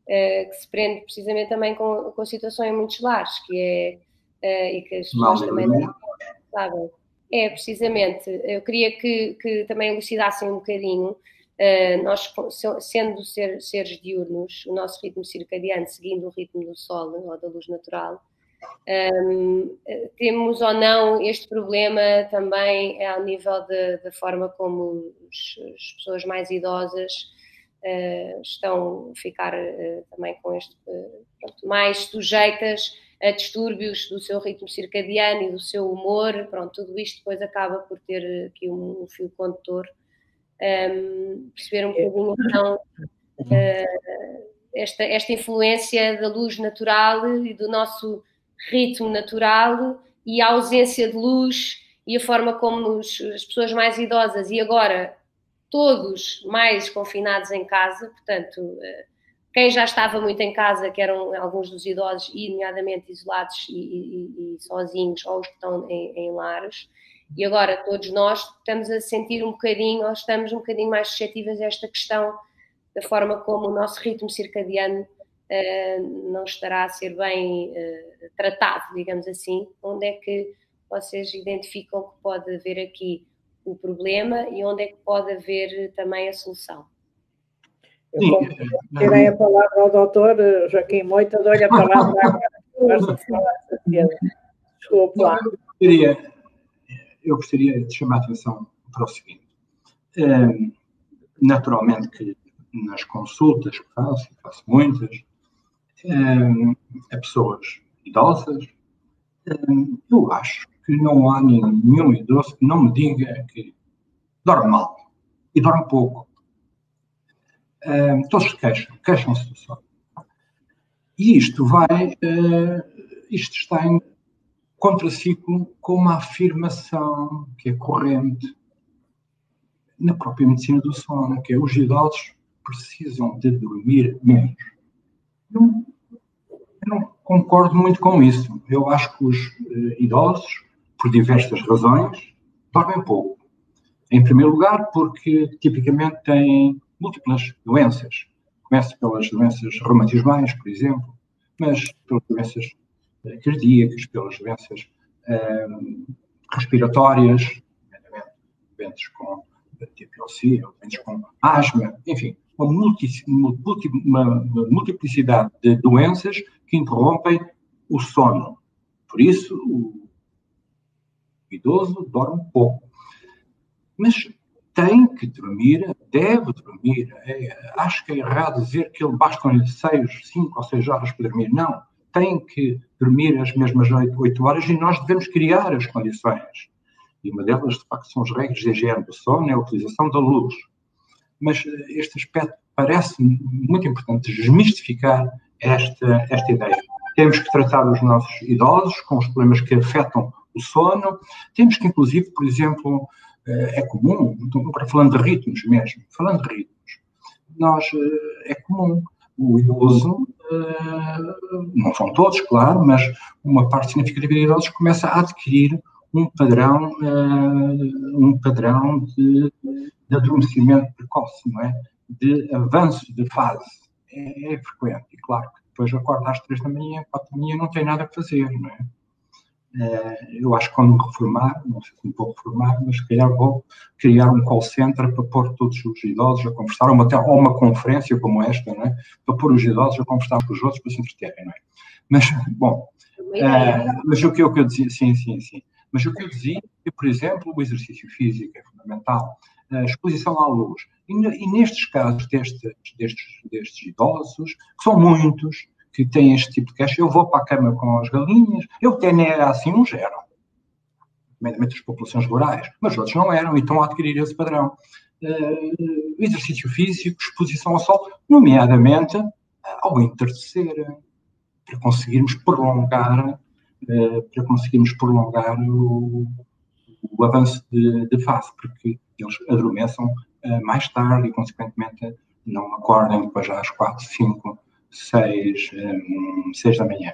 que se prende precisamente também com a situação em muitos lares, que é, e que as pessoas também não sabem. É, precisamente, eu queria que também elucidassem um bocadinho, nós sendo seres diurnos, o nosso ritmo circadiano, seguindo o ritmo do sol ou da luz natural, temos ou não este problema também ao nível da forma como as pessoas mais idosas estão a ficar também com mais sujeitas a distúrbios do seu ritmo circadiano e do seu humor. Pronto, tudo isto depois acaba por ter aqui um fio condutor. Perceber um bocadinho então esta influência da luz natural e do nosso ritmo natural e a ausência de luz e a forma como as pessoas mais idosas e agora todos mais confinados em casa, portanto, Quem já estava muito em casa, que eram alguns dos idosos, e nomeadamente isolados e sozinhos, ou os que estão em lares, e agora todos nós estamos a sentir um bocadinho, ou estamos um bocadinho mais suscetíveis a esta questão da forma como o nosso ritmo circadiano não estará a ser bem tratado, digamos assim. Onde é que vocês identificam que pode haver aqui o problema e onde é que pode haver também a solução? Eu tirei a palavra ao doutor Joaquim Moita, dou-lhe a palavra agora. Desculpe lá. Eu gostaria de chamar a atenção para o seguinte. Naturalmente que nas consultas que faço muitas, a pessoas idosas, eu acho que não há nenhum idoso que não me diga que dorme mal e dorme pouco. Todos queixam-se do sono. E isto está em contraciclo com uma afirmação que é corrente na própria medicina do sono, que é os idosos precisam de dormir menos. Eu não concordo muito com isso. Eu acho que os idosos, por diversas razões, dormem pouco. Em primeiro lugar, porque tipicamente têm múltiplas doenças. Começa pelas doenças reumatismais, por exemplo, mas pelas doenças cardíacas, pelas doenças respiratórias, doentes com epilepsia, doentes com asma, enfim, uma multiplicidade de doenças que interrompem o sono. Por isso, o idoso dorme pouco. Mas tem que dormir, deve dormir. Acho que é errado dizer que ele bastam-lhe 5 ou 6 horas para dormir. Não. Tem que dormir as mesmas 8 horas e nós devemos criar as condições. E uma delas, de facto, são as regras de higiene do sono, é a utilização da luz. Mas este aspecto parece-me muito importante, desmistificar esta ideia. Temos que tratar os nossos idosos com os problemas que afetam o sono. Temos que, inclusive, por exemplo, é comum, agora falando de ritmos mesmo, é comum o idoso, não são todos, claro, mas uma parte significativa de idosos começa a adquirir um padrão de adormecimento precoce, não é? De avanço de fase. É frequente. E claro que depois acorda às 3 da manhã, 4 da manhã, não tem nada a fazer, não é? Eu acho que quando me reformar, não sei se me vou reformar, mas se calhar vou criar um call center para pôr todos os idosos a conversar, ou uma conferência como esta, não é? Para pôr os idosos a conversar com os outros para se entreterem, não é? Mas, bom, mas o que eu dizia, sim. Mas o que eu dizia é que, por exemplo, o exercício físico é fundamental, a exposição à luz. E nestes casos destes idosos, que são muitos, que têm este tipo de queixa, eu vou para a cama com as galinhas, eu até nem era assim, uns eram, nomeadamente as populações rurais, mas outros não eram e estão a adquirir esse padrão. Exercício físico, exposição ao sol, nomeadamente ao entardecer, para conseguirmos prolongar o avanço de fase, porque eles adormeçam mais tarde e, consequentemente, não acordem depois já às 4, 5, 6 da manhã.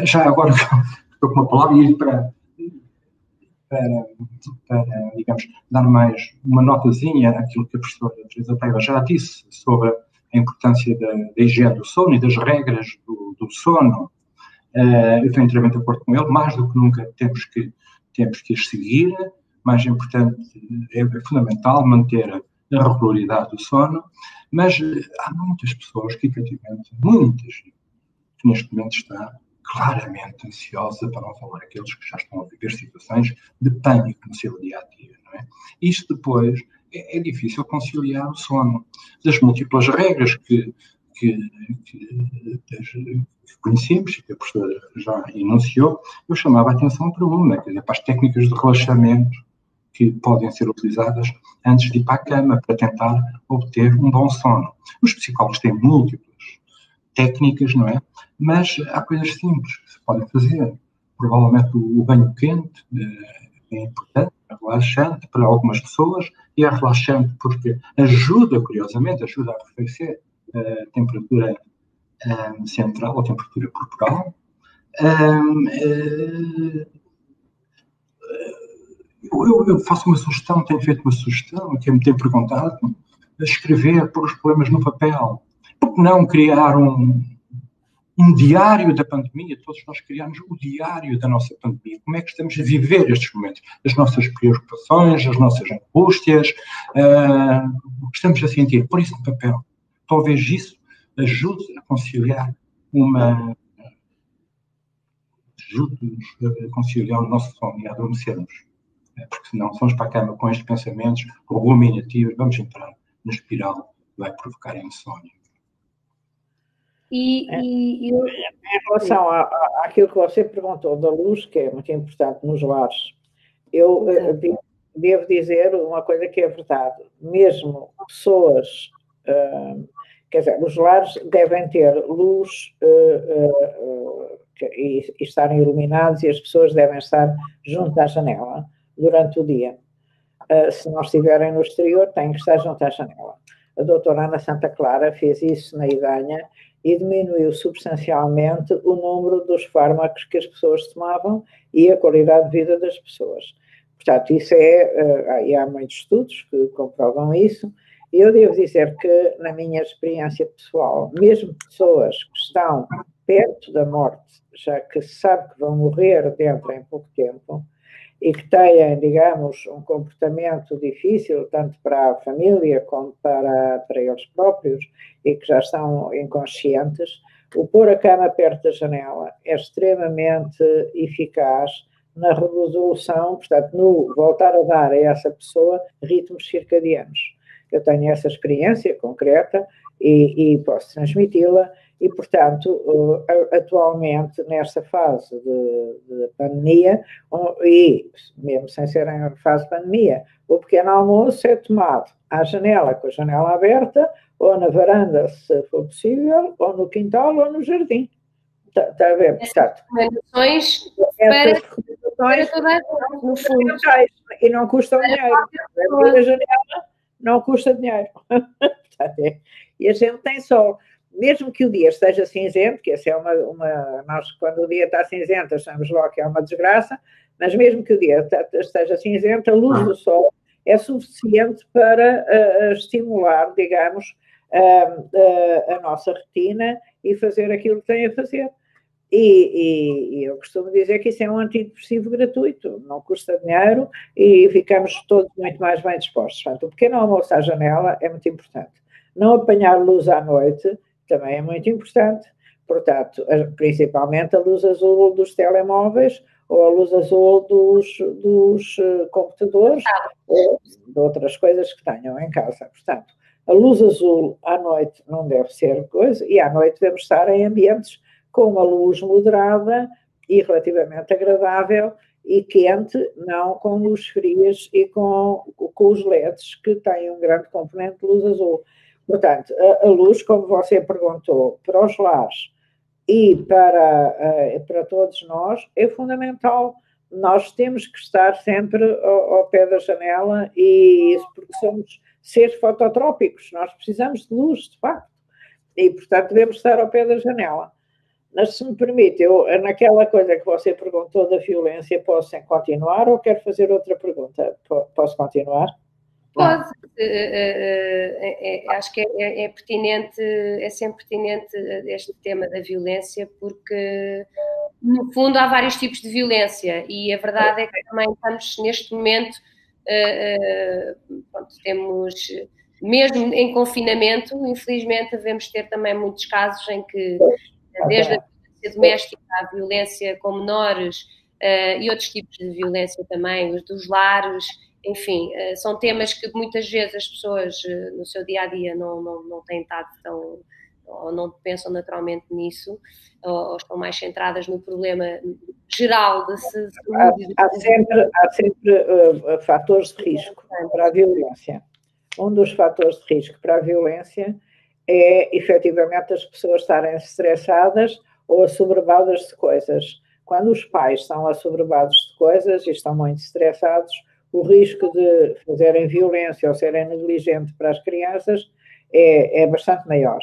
Já agora estou com uma palavra e para digamos, dar mais uma notazinha àquilo que a professora Teresa Paiva já disse sobre a importância da higiene do sono e das regras do sono. Eu estou inteiramente de acordo com ele, mais do que nunca temos que as seguir, mais importante, é fundamental manter a regularidade do sono, mas há muitas pessoas que, efetivamente, que neste momento estão claramente ansiosa, para não falar aqueles que já estão a viver situações de pânico no seu dia-a-dia, não é? Isto depois é difícil conciliar o sono. Das múltiplas regras que conhecemos, que a professora já enunciou, eu chamava a atenção para uma, quer dizer, para as técnicas de relaxamento que podem ser utilizadas antes de ir para a cama, para tentar obter um bom sono. Os psicólogos têm múltiplas técnicas, não é? Mas há coisas simples que se podem fazer. Provavelmente o banho quente é importante, é relaxante para algumas pessoas, e é relaxante porque ajuda, curiosamente, a arrefecer temperatura central ou temperatura corporal. Eu faço uma sugestão, tenho feito uma sugestão, quem me tem perguntado, escrever, pôr os problemas no papel. Por que não criar um diário da pandemia? Todos nós criamos o diário da nossa pandemia. Como é que estamos a viver estes momentos? As nossas preocupações, as nossas angústias, o que estamos a sentir. Pôr isso no papel. Talvez isso ajude a conciliar ajude-nos a conciliar o nosso sono e a adormecermos. Porque senão vamos para a cama com estes pensamentos ruminativos, vamos entrar na espiral que vai provocar a insónia. Em relação àquilo que você perguntou da luz, que é muito importante nos lares, eu devo dizer uma coisa que é verdade. Mesmo pessoas, quer dizer, os lares devem ter luz e estarem iluminados, e as pessoas devem estar junto à janela durante o dia. Se não estiverem no exterior, têm que estar junto à janela. A doutora Ana Santa Clara fez isso na Idanha e diminuiu substancialmente o número dos fármacos que as pessoas tomavam e a qualidade de vida das pessoas. Portanto, isso e há muitos estudos que comprovam isso, e eu devo dizer que, na minha experiência pessoal, mesmo pessoas que estão perto da morte, já que se sabe que vão morrer dentro em pouco tempo, e que têm, digamos, um comportamento difícil, tanto para a família como para eles próprios, e que já estão inconscientes, o pôr a cama perto da janela é extremamente eficaz na resolução, portanto, no voltar a dar a essa pessoa ritmos circadianos. Eu tenho essa experiência concreta e posso transmiti-la, e, portanto, atualmente, nesta fase de pandemia, e mesmo sem ser em fase de pandemia, o pequeno almoço é tomado à janela, com a janela aberta, ou na varanda, se for possível, ou no quintal, ou no jardim. Está a ver? Portanto, recomendações para toda a gente, no fundo. E não custam dinheiro. Abrir a janela não custa dinheiro. E a gente tem sol. Mesmo que o dia esteja cinzento, que essa é nós, quando o dia está cinzento, achamos logo que é uma desgraça, mas mesmo que o dia esteja cinzento, a luz do sol é suficiente para estimular, digamos, a nossa retina e fazer aquilo que tem a fazer. E eu costumo dizer que isso é um antidepressivo gratuito, não custa dinheiro e ficamos todos muito mais bem dispostos. Portanto, o pequeno almoço à janela é muito importante. Não apanhar luz à noite também é muito importante. Portanto, principalmente a luz azul dos telemóveis ou a luz azul dos computadores ou de outras coisas que tenham em casa. Portanto, a luz azul à noite não deve ser coisa, e à noite devemos estar em ambientes com uma luz moderada e relativamente agradável e quente, não com luz frias e com os LEDs, que têm um grande componente de luz azul. Portanto, a luz, como você perguntou, para os lares e para todos nós, é fundamental. Nós temos que estar sempre ao pé da janela, e isso porque somos seres fototrópicos, nós precisamos de luz, de facto, e, portanto, devemos estar ao pé da janela. Mas, se me permite, naquela coisa que você perguntou da violência, posso continuar ou quero fazer outra pergunta? Posso continuar? Pode. Acho que é pertinente, é sempre pertinente este tema da violência, porque, no fundo, há vários tipos de violência, e a verdade é que também estamos, neste momento, temos, mesmo em confinamento, infelizmente, devemos ter também muitos casos em que, desde a violência doméstica à violência com menores e outros tipos de violência também, os dos lares, enfim, são temas que muitas vezes as pessoas no seu dia-a-dia não têm estado tão, ou não pensam naturalmente nisso, ou estão mais centradas no problema geral de saúde. Há sempre fatores de risco para a violência. Um dos fatores de risco para a violência é, efetivamente, as pessoas estarem estressadas ou assoberbadas de coisas. Quando os pais estão assoberbados de coisas e estão muito estressados, o risco de fazerem violência ou serem negligentes para as crianças é bastante maior.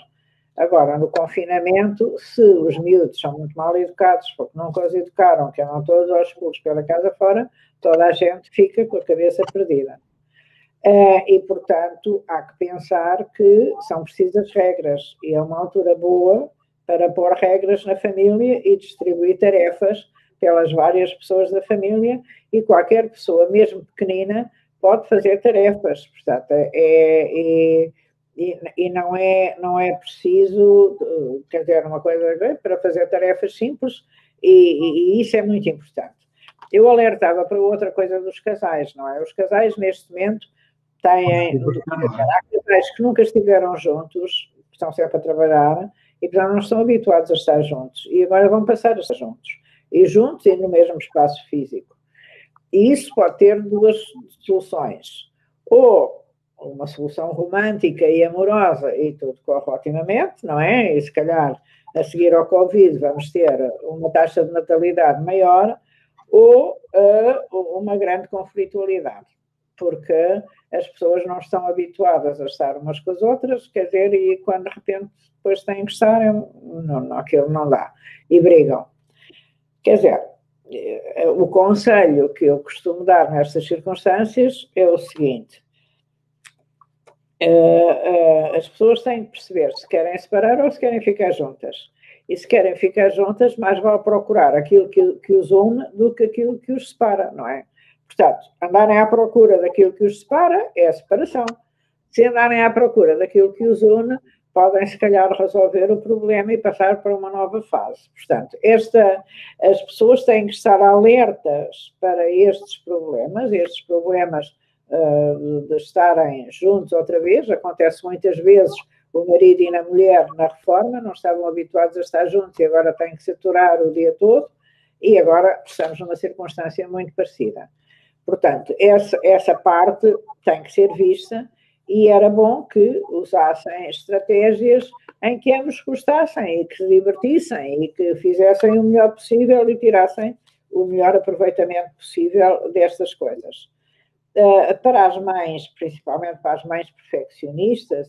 Agora, no confinamento, se os miúdos são muito mal educados, porque nunca os educaram, que andam todos aos pulos pela casa fora, toda a gente fica com a cabeça perdida. E, portanto, há que pensar que são precisas regras, e é uma altura boa para pôr regras na família e distribuir tarefas pelas várias pessoas da família, e qualquer pessoa, mesmo pequenina, pode fazer tarefas. Portanto, e não é preciso, quer dizer, uma coisa para fazer tarefas simples, e isso é muito importante. Eu alertava para outra coisa dos casais, não é? Os casais, neste momento, têm casais que nunca estiveram juntos, estão sempre a trabalhar, e portanto não estão habituados a estar juntos, e agora vão passar a estar juntos, e juntos e no mesmo espaço físico. E isso pode ter duas soluções. Ou uma solução romântica e amorosa e tudo corre otimamente, não é? E se calhar a seguir ao Covid vamos ter uma taxa de natalidade maior, ou uma grande conflitualidade, porque as pessoas não estão habituadas a estar umas com as outras, quer dizer, e quando de repente depois têm que estar, aquilo não dá, e brigam. Quer dizer, o conselho que eu costumo dar nestas circunstâncias é o seguinte: as pessoas têm que perceber se querem separar ou se querem ficar juntas. E se querem ficar juntas, mais vale procurar aquilo que os une do que aquilo que os separa, não é? Portanto, andarem à procura daquilo que os separa é a separação. Se andarem à procura daquilo que os une, podem, se calhar, resolver o problema e passar para uma nova fase. Portanto, as pessoas têm que estar alertas para estes problemas de estarem juntos outra vez. Acontece muitas vezes o marido e a mulher na reforma não estavam habituados a estar juntos e agora têm que se aturar o dia todo, e agora estamos numa circunstância muito parecida. Portanto, essa parte tem que ser vista, e era bom que usassem estratégias em que ambos gostassem e que se divertissem e que fizessem o melhor possível e tirassem o melhor aproveitamento possível destas coisas. Para as mães, principalmente para as mães perfeccionistas,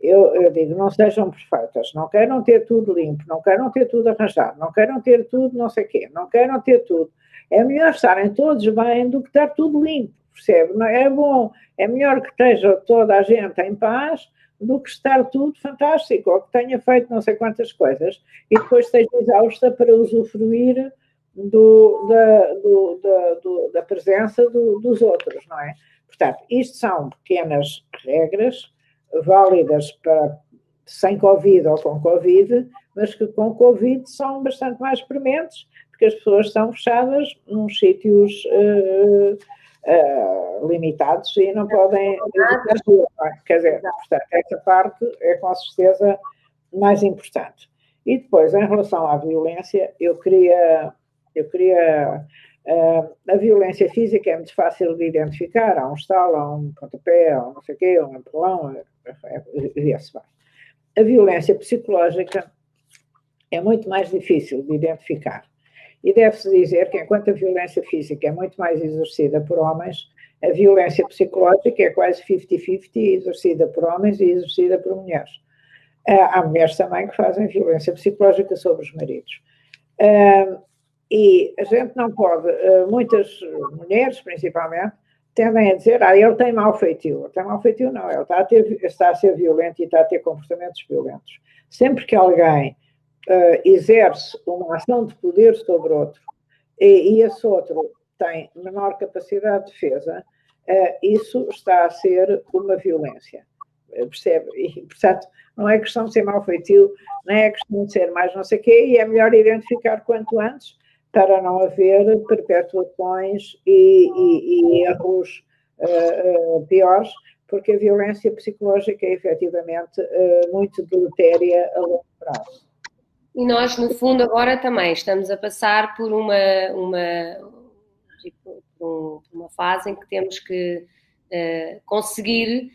eu digo, não sejam perfeitas, não queiram ter tudo limpo, não queiram ter tudo arranjado, não queiram ter tudo não sei o quê, não queiram ter tudo. É melhor estarem todos bem do que estar tudo limpo, percebe? Não é bom, é melhor que esteja toda a gente em paz do que estar tudo fantástico, ou que tenha feito não sei quantas coisas e depois esteja exausta para usufruir da presença dos outros, não é? Portanto, isto são pequenas regras válidas para sem Covid ou com Covid, mas que com Covid são bastante mais prementes, porque as pessoas estão fechadas nos sítios limitados e não podem... Quer dizer, portanto, essa parte é com certeza mais importante. E depois, em relação à violência, eu queria a violência física é muito fácil de identificar, há um estalo, há um pontapé, há um não sei o quê, um empurrão, e vai. A violência psicológica é muito mais difícil de identificar. E deve-se dizer que, enquanto a violência física é muito mais exercida por homens, a violência psicológica é quase 50-50, exercida por homens e exercida por mulheres. Há mulheres também que fazem violência psicológica sobre os maridos. E a gente não pode, muitas mulheres principalmente, tendem a dizer, ele tem mau feitio. Ele tem mau feitio não, ele está a ser violento e está a ter comportamentos violentos. Sempre que alguém exerce uma ação de poder sobre outro e esse outro tem menor capacidade de defesa, isso está a ser uma violência. Percebe? E, portanto, não é questão de ser mau feitio, não é questão de ser mais não sei o quê, e é melhor identificar quanto antes para não haver perpetuações e erros piores, porque a violência psicológica é efetivamente muito deletéria a longo prazo. E nós, no fundo, agora também estamos a passar por uma fase em que temos que conseguir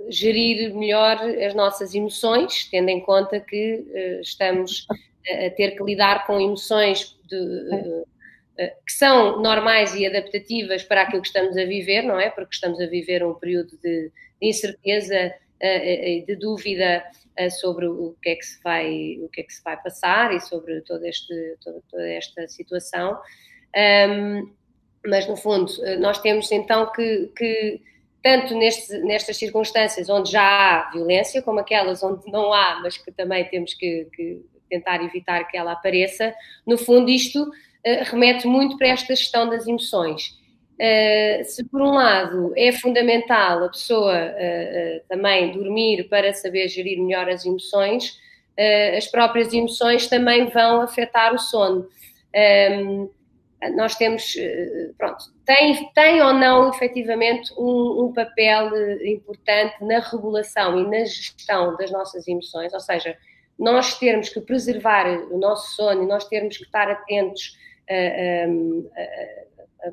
gerir melhor as nossas emoções, tendo em conta que estamos a ter que lidar com emoções que são normais e adaptativas para aquilo que estamos a viver, não é? Porque estamos a viver um período de incerteza, de dúvida sobre o que é que se vai passar e sobre toda esta situação. Mas, no fundo, nós temos então que tanto nestas circunstâncias onde já há violência, como aquelas onde não há, mas que também temos que tentar evitar que ela apareça, no fundo isto remete muito para esta gestão das emoções. Se por um lado é fundamental a pessoa também dormir para saber gerir melhor as emoções, as próprias emoções também vão afetar o sono. Nós temos, pronto, tem ou não efetivamente um papel importante na regulação e na gestão das nossas emoções, ou seja, nós termos que preservar o nosso sono e nós termos que estar atentos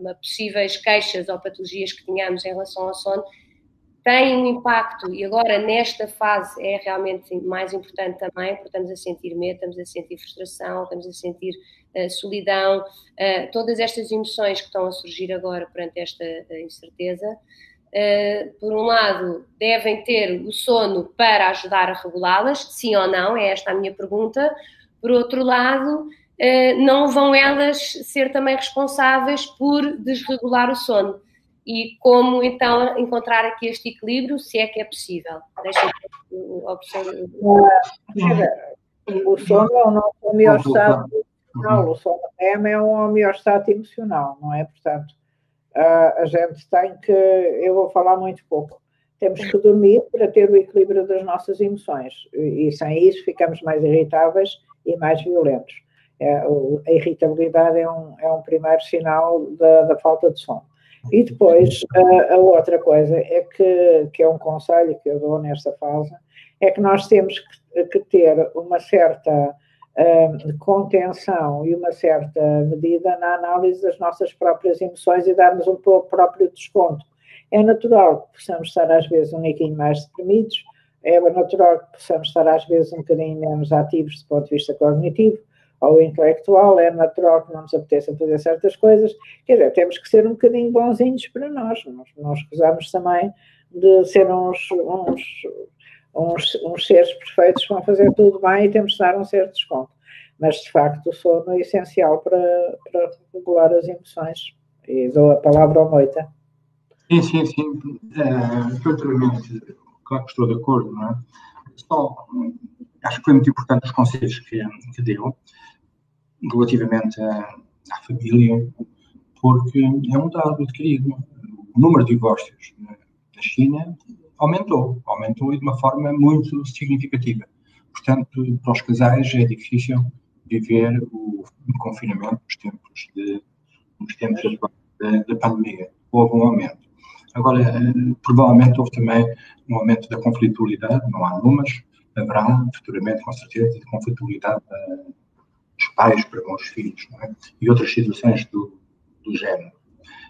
a possíveis queixas ou patologias que tenhamos em relação ao sono, tem um impacto, e agora nesta fase é realmente mais importante também, porque estamos a sentir medo, estamos a sentir frustração, estamos a sentir solidão, todas estas emoções que estão a surgir agora perante esta incerteza. Por um lado, devem ter o sono para ajudar a regulá-las, sim ou não, é esta a minha pergunta. Por outro lado, não vão elas ser também responsáveis por desregular o sono. E como, então, encontrar aqui este equilíbrio, se é que é possível? Deixa-me o sono é o nosso homeostato emocional, o sono é um homeostato emocional, não é? Portanto, a gente tem que, eu vou falar muito pouco, temos que dormir para ter o equilíbrio das nossas emoções, e sem isso ficamos mais irritáveis e mais violentos. A irritabilidade é um primeiro sinal da falta de sono. E depois, a outra coisa é que é um conselho que eu dou nesta fase, é que nós temos que ter uma certa contenção e uma certa medida na análise das nossas próprias emoções e darmos um próprio desconto. É natural que possamos estar às vezes um bocadinho mais deprimidos, é natural que possamos estar às vezes um bocadinho menos ativos do ponto de vista cognitivo ou intelectual, é natural que não nos apeteça fazer certas coisas, quer dizer, temos que ser um bocadinho bonzinhos para nós gozamos também de ser uns seres perfeitos que vão fazer tudo bem e temos de dar um certo desconto, mas de facto o sono é essencial para regular as emoções, e dou a palavra ao Moita. Sim, totalmente, claro que estou de acordo, não é? Só, acho que foi muito importante os conselhos que deu relativamente à família, porque é um dado adquirido. O número de divórcios na China aumentou e de uma forma muito significativa. Portanto, para os casais é difícil viver o confinamento nos tempos da pandemia. Houve um aumento. Agora, provavelmente houve também um aumento da conflitualidade, não há números, haverá futuramente, com certeza, de conflitualidade dos pais para com os filhos, não é? E outras situações do género.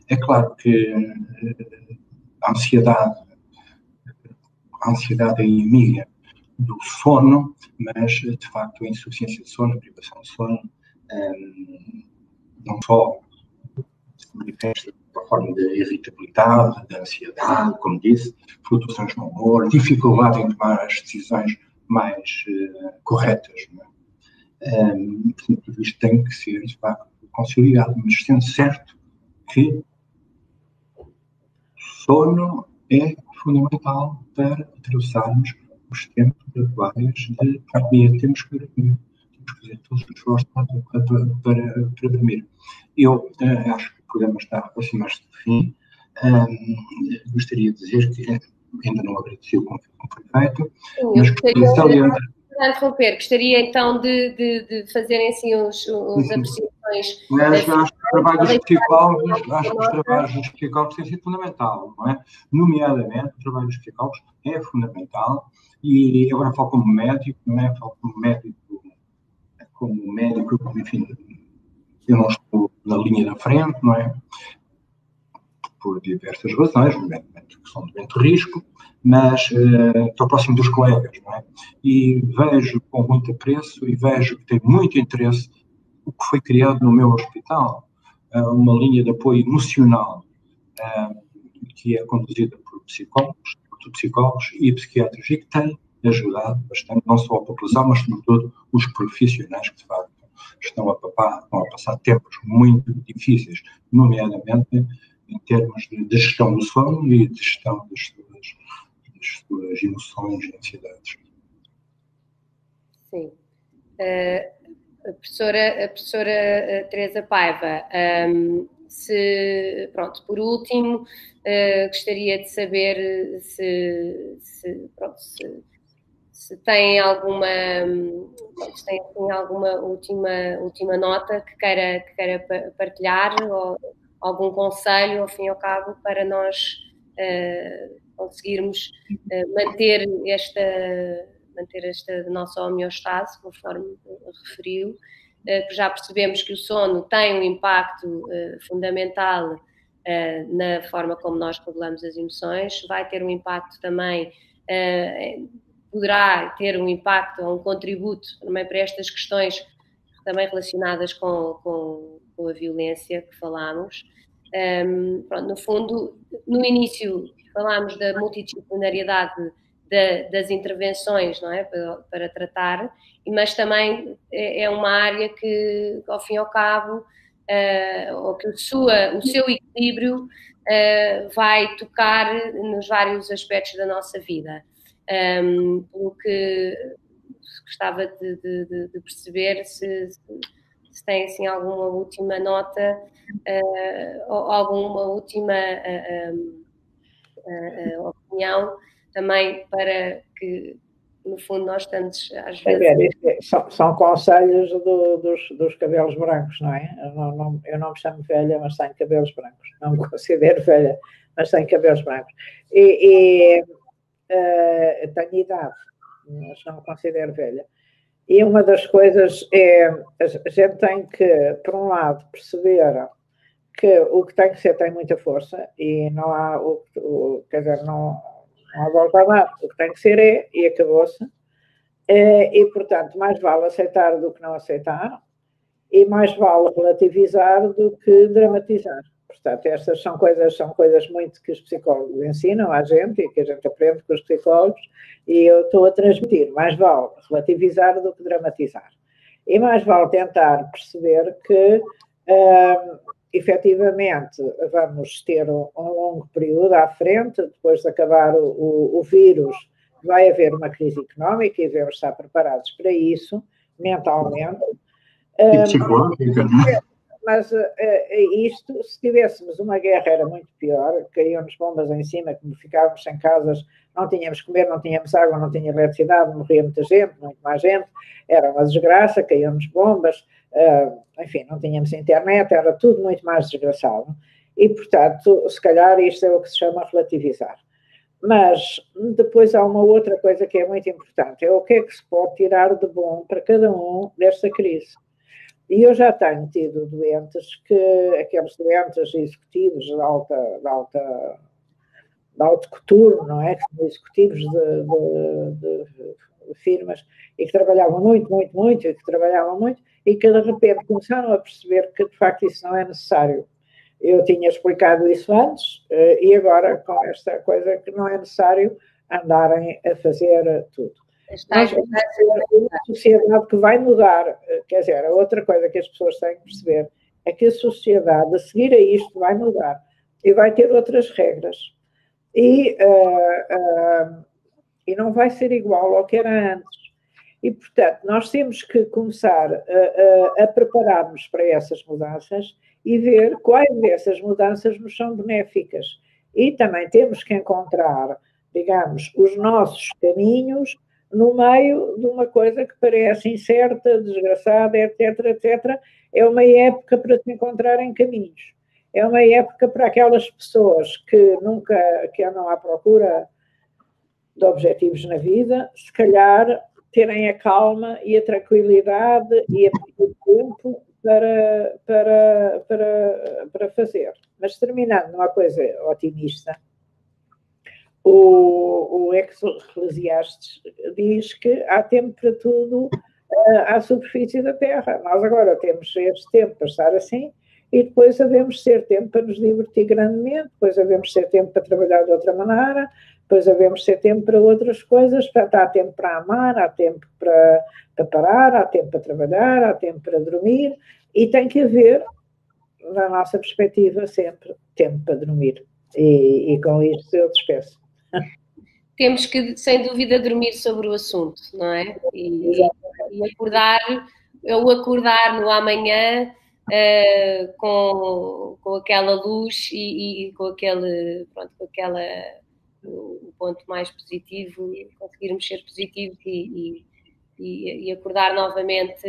É claro que a ansiedade é inimiga do sono, mas, de facto, a insuficiência de sono, a privação de sono, não só se manifesta de forma de irritabilidade, de ansiedade, como disse, flutuações no humor, dificuldade em tomar as decisões mais corretas, não é? Portanto, isto tem que ser, de facto, conciliado, mas sendo certo que o sono é fundamental para atravessarmos os tempos atuais de pandemia. Temos que dormir, temos que fazer todos os esforços para dormir. Eu acho que o programa está a aproximar-se do fim. Gostaria de dizer que ainda não agradeci o convite que foi feito, mas gostaria de salientar. Gostaria então de fazerem assim as apreciações. Mas acho que os trabalhos dos psicólogos têm sido fundamental, não é? Nomeadamente, o trabalho dos psicólogos é fundamental, e agora falo como médico, não é? Falo como médico, enfim, eu não estou na linha da frente, não é? Por diversas razões, evidentemente, que são de muito risco, mas estou próximo dos colegas, não é? E vejo com muito apreço e vejo que tem muito interesse o que foi criado no meu hospital, uma linha de apoio emocional que é conduzida por psicólogos e psiquiatras e que tem ajudado bastante, não só a população, mas sobretudo os profissionais que, de facto, estão a passar tempos muito difíceis, nomeadamente em termos de gestão do sono e de gestão das suas emoções e ansiedades. Sim. A professora Teresa Paiva, pronto, por último, gostaria de saber se tem alguma última nota que queira partilhar, ou algum conselho, ao fim e ao cabo, para nós conseguirmos manter esta nossa homeostase, conforme referiu. Já percebemos que o sono tem um impacto fundamental na forma como nós regulamos as emoções, vai ter um impacto também, poderá ter um impacto ou um contributo também para estas questões também relacionadas com a violência que falámos. Pronto, no fundo, no início falámos da multidisciplinariedade das intervenções, não é? Para tratar, mas também é uma área que, ao fim e ao cabo, ou que o seu equilíbrio vai tocar nos vários aspectos da nossa vida. Pelo que gostava de perceber se tem assim alguma última nota ou alguma última opinião também, para que, no fundo, nós tantos, às vezes... São conselhos dos cabelos brancos, não é? Eu não me chamo velha, mas tenho cabelos brancos. Não me considero velha, mas tenho cabelos brancos. Tenho idade, mas não me considero velha. E uma das coisas é, a gente tem que, por um lado, perceber que o que tem que ser tem muita força e não há, quer dizer, não há volta a dar. O que tem que ser é, e acabou-se. E, portanto, mais vale aceitar do que não aceitar, e mais vale relativizar do que dramatizar. Portanto, estas são coisas muito que os psicólogos ensinam à gente e que a gente aprende com os psicólogos, e eu estou a transmitir. Mais vale relativizar do que dramatizar. E mais vale tentar perceber que, efetivamente, vamos ter um longo período à frente, depois de acabar o vírus, vai haver uma crise económica e devemos estar preparados para isso, mentalmente. E psicológica, não é? Mas isto, se tivéssemos uma guerra, era muito pior, caíam-nos bombas em cima, como ficávamos sem casas, não tínhamos comer, não tínhamos água, não tínhamos eletricidade, morria muita gente, muito mais gente, era uma desgraça, caíam-nos bombas, enfim, não tínhamos internet, era tudo muito mais desgraçado. E, portanto, se calhar isto é o que se chama relativizar. Mas depois há uma outra coisa que é muito importante, é o que é que se pode tirar de bom para cada um desta crise. E eu já tenho tido doentes aqueles doentes executivos de alto coturno, não é? Que são executivos de firmas e que trabalhavam muito, e que de repente começaram a perceber que de facto isso não é necessário. Eu tinha explicado isso antes e agora com esta coisa que não é necessário andarem a fazer tudo. Nós vamos ter uma sociedade que vai mudar. Quer dizer, a outra coisa que as pessoas têm que perceber é que a sociedade, a seguir a isto, vai mudar e vai ter outras regras. E não vai ser igual ao que era antes. E, portanto, nós temos que começar a preparar-nos para essas mudanças e ver quais dessas mudanças nos são benéficas. E também temos que encontrar, digamos, os nossos caminhos no meio de uma coisa que parece incerta, desgraçada, etc, etc. É uma época para se encontrarem caminhos. É uma época para aquelas pessoas que andam à procura de objetivos na vida, se calhar terem a calma e a tranquilidade e o tempo para fazer. Mas terminando numa coisa otimista, o Eclesiastes diz que há tempo para tudo à superfície da Terra. Nós agora temos este tempo para estar assim e depois havemos ser tempo para nos divertir grandemente, depois havemos ser tempo para trabalhar de outra maneira, depois havemos ser tempo para outras coisas, há tempo para amar, há tempo para parar, há tempo para trabalhar, há tempo para dormir, e tem que haver, na nossa perspectiva, sempre tempo para dormir. E com isto eu despeço. Temos que, sem dúvida, dormir sobre o assunto, não é? E acordar no amanhã com aquela luz e com aquele, pronto, o ponto mais positivo, conseguirmos ser positivos e acordar novamente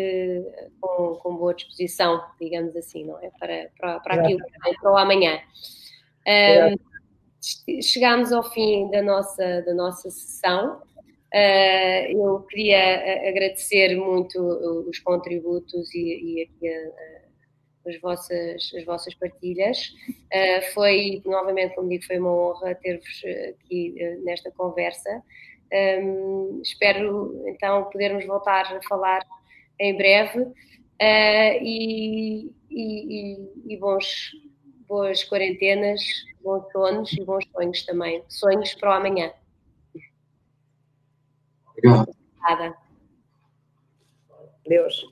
com boa disposição, digamos assim, não é? Para aquilo que vem para o amanhã. Chegámos ao fim da nossa sessão. Eu queria agradecer muito os contributos e aqui as vossas partilhas. Foi, novamente, como digo, foi uma honra ter-vos aqui nesta conversa. Espero, então, podermos voltar a falar em breve e boas quarentenas, bons sonos e bons sonhos também. Sonhos para o amanhã. Obrigado. Obrigada. Deus.